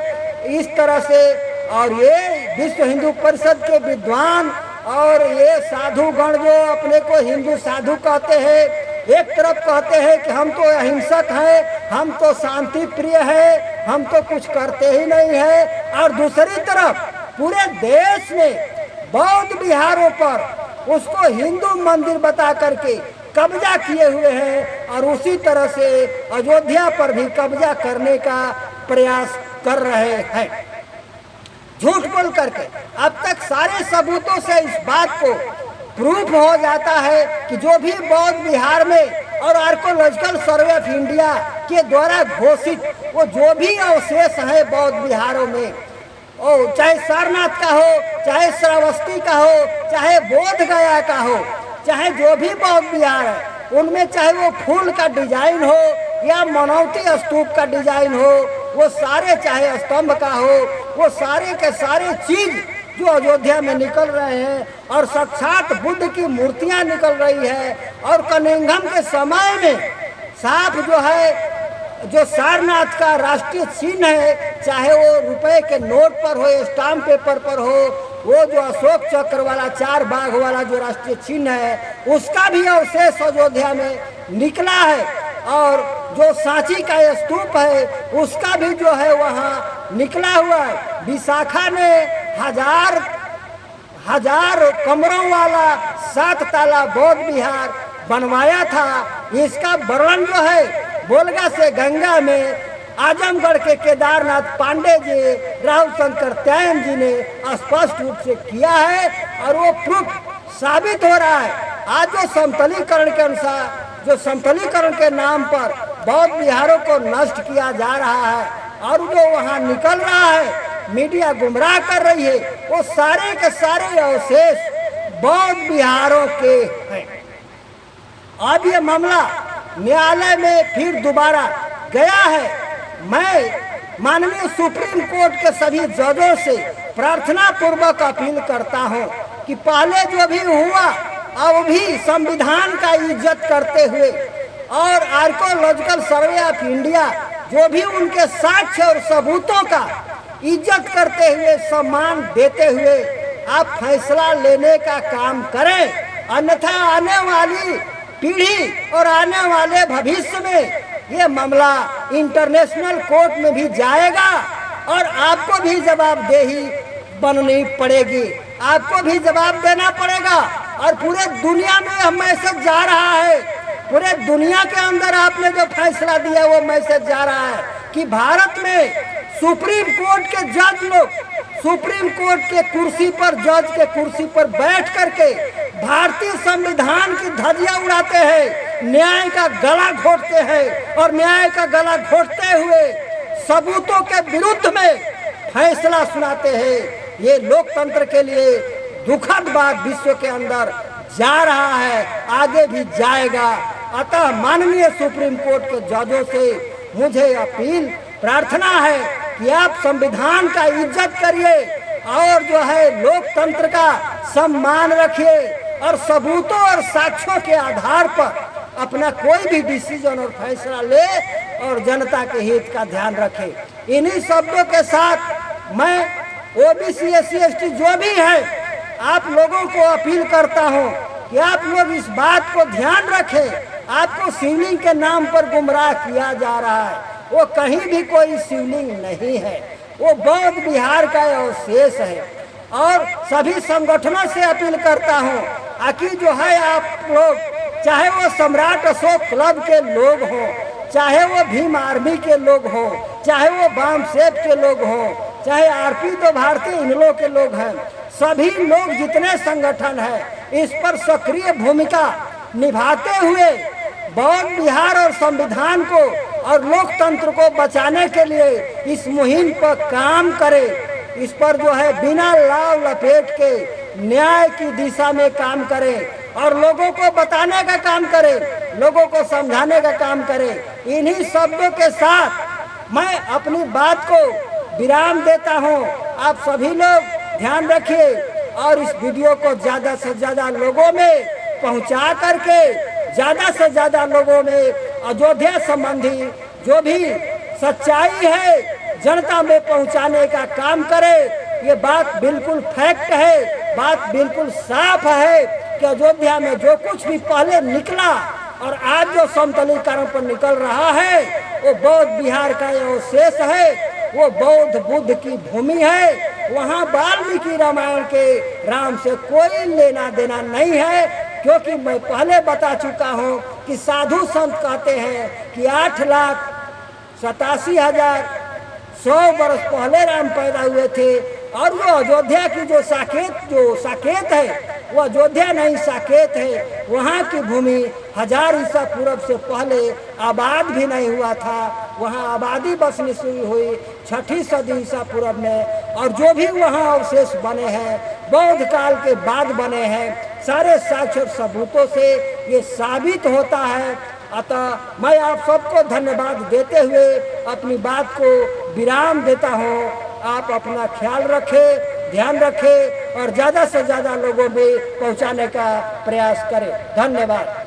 इस तरह से और ये विश्व हिंदू परिषद के विद्वान और ये साधुगण जो अपने को हिंदू साधु कहते हैं, एक तरफ कहते हैं कि हम तो अहिंसक हैं, हम तो शांति प्रिय हैं, हम तो कुछ करते ही नहीं है, और दूसरी तरफ पूरे देश में बौद्ध विहारों पर उसको हिंदू मंदिर बता करके कब्जा किए हुए हैं, और उसी तरह से अयोध्या पर भी कब्जा करने का प्रयास कर रहे हैं झूठ बोल करके। अब तक सारे सबूतों से इस बात को प्रूफ हो जाता है कि जो भी बौद्ध विहार में और आर्कोलॉजिकल सर्वे ऑफ इंडिया के द्वारा घोषित वो जो भी अवशेष है बौद्ध विहारों में, ओ चाहे सारनाथ का हो, चाहे श्रावस्ती का हो, चाहे बोध गया का हो, चाहे जो भी बौद्ध विहार है उनमें चाहे वो फूल का डिजाइन हो या मनौती स्तूप का डिजाइन हो, वो सारे चाहे स्तंभ का हो, वो सारे के सारे चीज जो अयोध्या में निकल रहे हैं और साक्षात बुद्ध की मूर्तियां निकल रही है। और कनिंघम के समय में साफ जो है जो सारनाथ का राष्ट्रीय चिन्ह है, चाहे वो रुपए के नोट पर हो, स्टाम्प पेपर पर हो, वो जो अशोक चक्र वाला 4 बाघ वाला जो राष्ट्रीय चिन्ह है उसका भी अवशेष अयोध्या में निकला है। और जो सांची का स्तूप है उसका भी जो है वहाँ निकला हुआ है। विशाखा ने हजार कमरों वाला 7 ताला बौद्ध विहार बनवाया था। इसका वर्णन जो है बोलगा से गंगा में आजमगढ़ के केदारनाथ पांडे जी, राहुल शंकर त्यायन जी ने स्पष्ट रूप से किया है और वो प्रूफ साबित हो रहा है। आज जो समतलीकरण के अनुसार, जो समतलीकरण के नाम पर बौद्ध विहारों को नष्ट किया जा रहा है और जो वहाँ निकल रहा है, मीडिया गुमराह कर रही है, वो सारे के सारे अवशेष बौद्ध विहारों के हैं। अब ये मामला न्यायालय में फिर दोबारा गया है। मैं माननीय सुप्रीम कोर्ट के सभी जजों से प्रार्थना पूर्वक अपील करता हूं कि पहले जो भी हुआ अब भी संविधान का इज्जत करते हुए और आर्कोलॉजिकल सर्वे ऑफ इंडिया जो भी उनके साक्ष्य और सबूतों का इज्जत करते हुए, सम्मान देते हुए आप फैसला लेने का काम करें। अन्यथा आने वाली पीढ़ी और आने वाले भविष्य में ये मामला इंटरनेशनल कोर्ट में भी जाएगा और आपको भी जवाबदेही बननी पड़ेगी, आपको भी जवाब देना पड़ेगा। और पूरे दुनिया में यह मैसेज जा रहा है, पूरे दुनिया के अंदर आपने जो फैसला दिया वो मैसेज जा रहा है कि भारत में सुप्रीम कोर्ट के जज लोग सुप्रीम कोर्ट के कुर्सी पर, जज के कुर्सी पर बैठ करके भारतीय संविधान की धज्जियां उड़ाते हैं, न्याय का गला घोटते हैं और न्याय का गला घोटते हुए सबूतों के विरुद्ध में फैसला सुनाते हैं। ये लोकतंत्र के लिए दुखद बात विश्व के अंदर जा रहा है, आगे भी जाएगा। अतः माननीय सुप्रीम कोर्ट के जजों से मुझे अपील, प्रार्थना है कि आप संविधान का इज्जत करिए और जो है लोकतंत्र का सम्मान रखिए और सबूतों और साक्ष्यों के आधार पर अपना कोई भी डिसीजन और फैसला ले और जनता के हित का ध्यान रखे। इन्हीं शब्दों के साथ मैं ओबीसी SC ST जो भी है आप लोगों को अपील करता हूं कि आप लोग इस बात को ध्यान रखें। आपको शिवलिंग के नाम पर गुमराह किया जा रहा है, वो कहीं भी कोई शिवलिंग नहीं है, वो बौद्ध विहार का अवशेष है। और सभी संगठनों से अपील करता हूँ कि जो है आप लोग, चाहे वो सम्राट अशोक क्लब के लोग हों, चाहे वो भीम आर्मी के लोग हों, चाहे वो बाम सेप के लोग हों, चाहे RP तो भारतीय इन लोग के लोग हैं, सभी लोग जितने संगठन हैं इस पर सक्रिय भूमिका निभाते हुए बौद्ध विहार और संविधान को और लोकतंत्र को बचाने के लिए इस मुहिम पर काम करें। इस पर जो है बिना लाव लपेट के न्याय की दिशा में काम करें और लोगों को बताने का काम करें, लोगों को समझाने का काम करें। इन्हीं शब्दों के साथ मैं अपनी बात को विराम देता हूं। आप सभी लोग ध्यान रखिए और इस वीडियो को ज़्यादा से ज़्यादा लोगों में पहुंचा करके ज़्यादा से ज़्यादा लोगों में अयोध्या संबंधी जो भी सच्चाई है जनता में पहुंचाने का काम करें। ये बात बिल्कुल फैक्ट है, बात बिल्कुल साफ है कि अयोध्या में जो कुछ भी पहले निकला और आज जो समतलीकरण पर निकल रहा है वो बौद्ध विहार का अवशेष है, वो बौद्ध बुद्ध की भूमि है। वहाँ वाल्मीकि रामायण के राम से कोई लेना देना नहीं है, क्योंकि मैं पहले बता चुका हूँ कि साधु संत कहते हैं कि 8,87,100 वर्ष पहले राम पैदा हुए थे और वो अयोध्या की जो साकेत है वो अयोध्या नहीं साकेत है। वहाँ की भूमि 1000 ईसा पूर्व से पहले आबाद भी नहीं हुआ था, वहाँ आबादी बसनी शुरू हुई 6ठी सदी ईसा पूर्व में। और जो भी वहाँ अवशेष बने हैं बौद्ध काल के बाद बने हैं, सारे साक्ष्य सबूतों से ये साबित होता है। अतः मैं आप सबको धन्यवाद देते हुए अपनी बात को विराम देता हूँ। आप अपना ख्याल रखें, ध्यान रखें और ज़्यादा से ज़्यादा लोगों में पहुँचाने का प्रयास करें। धन्यवाद।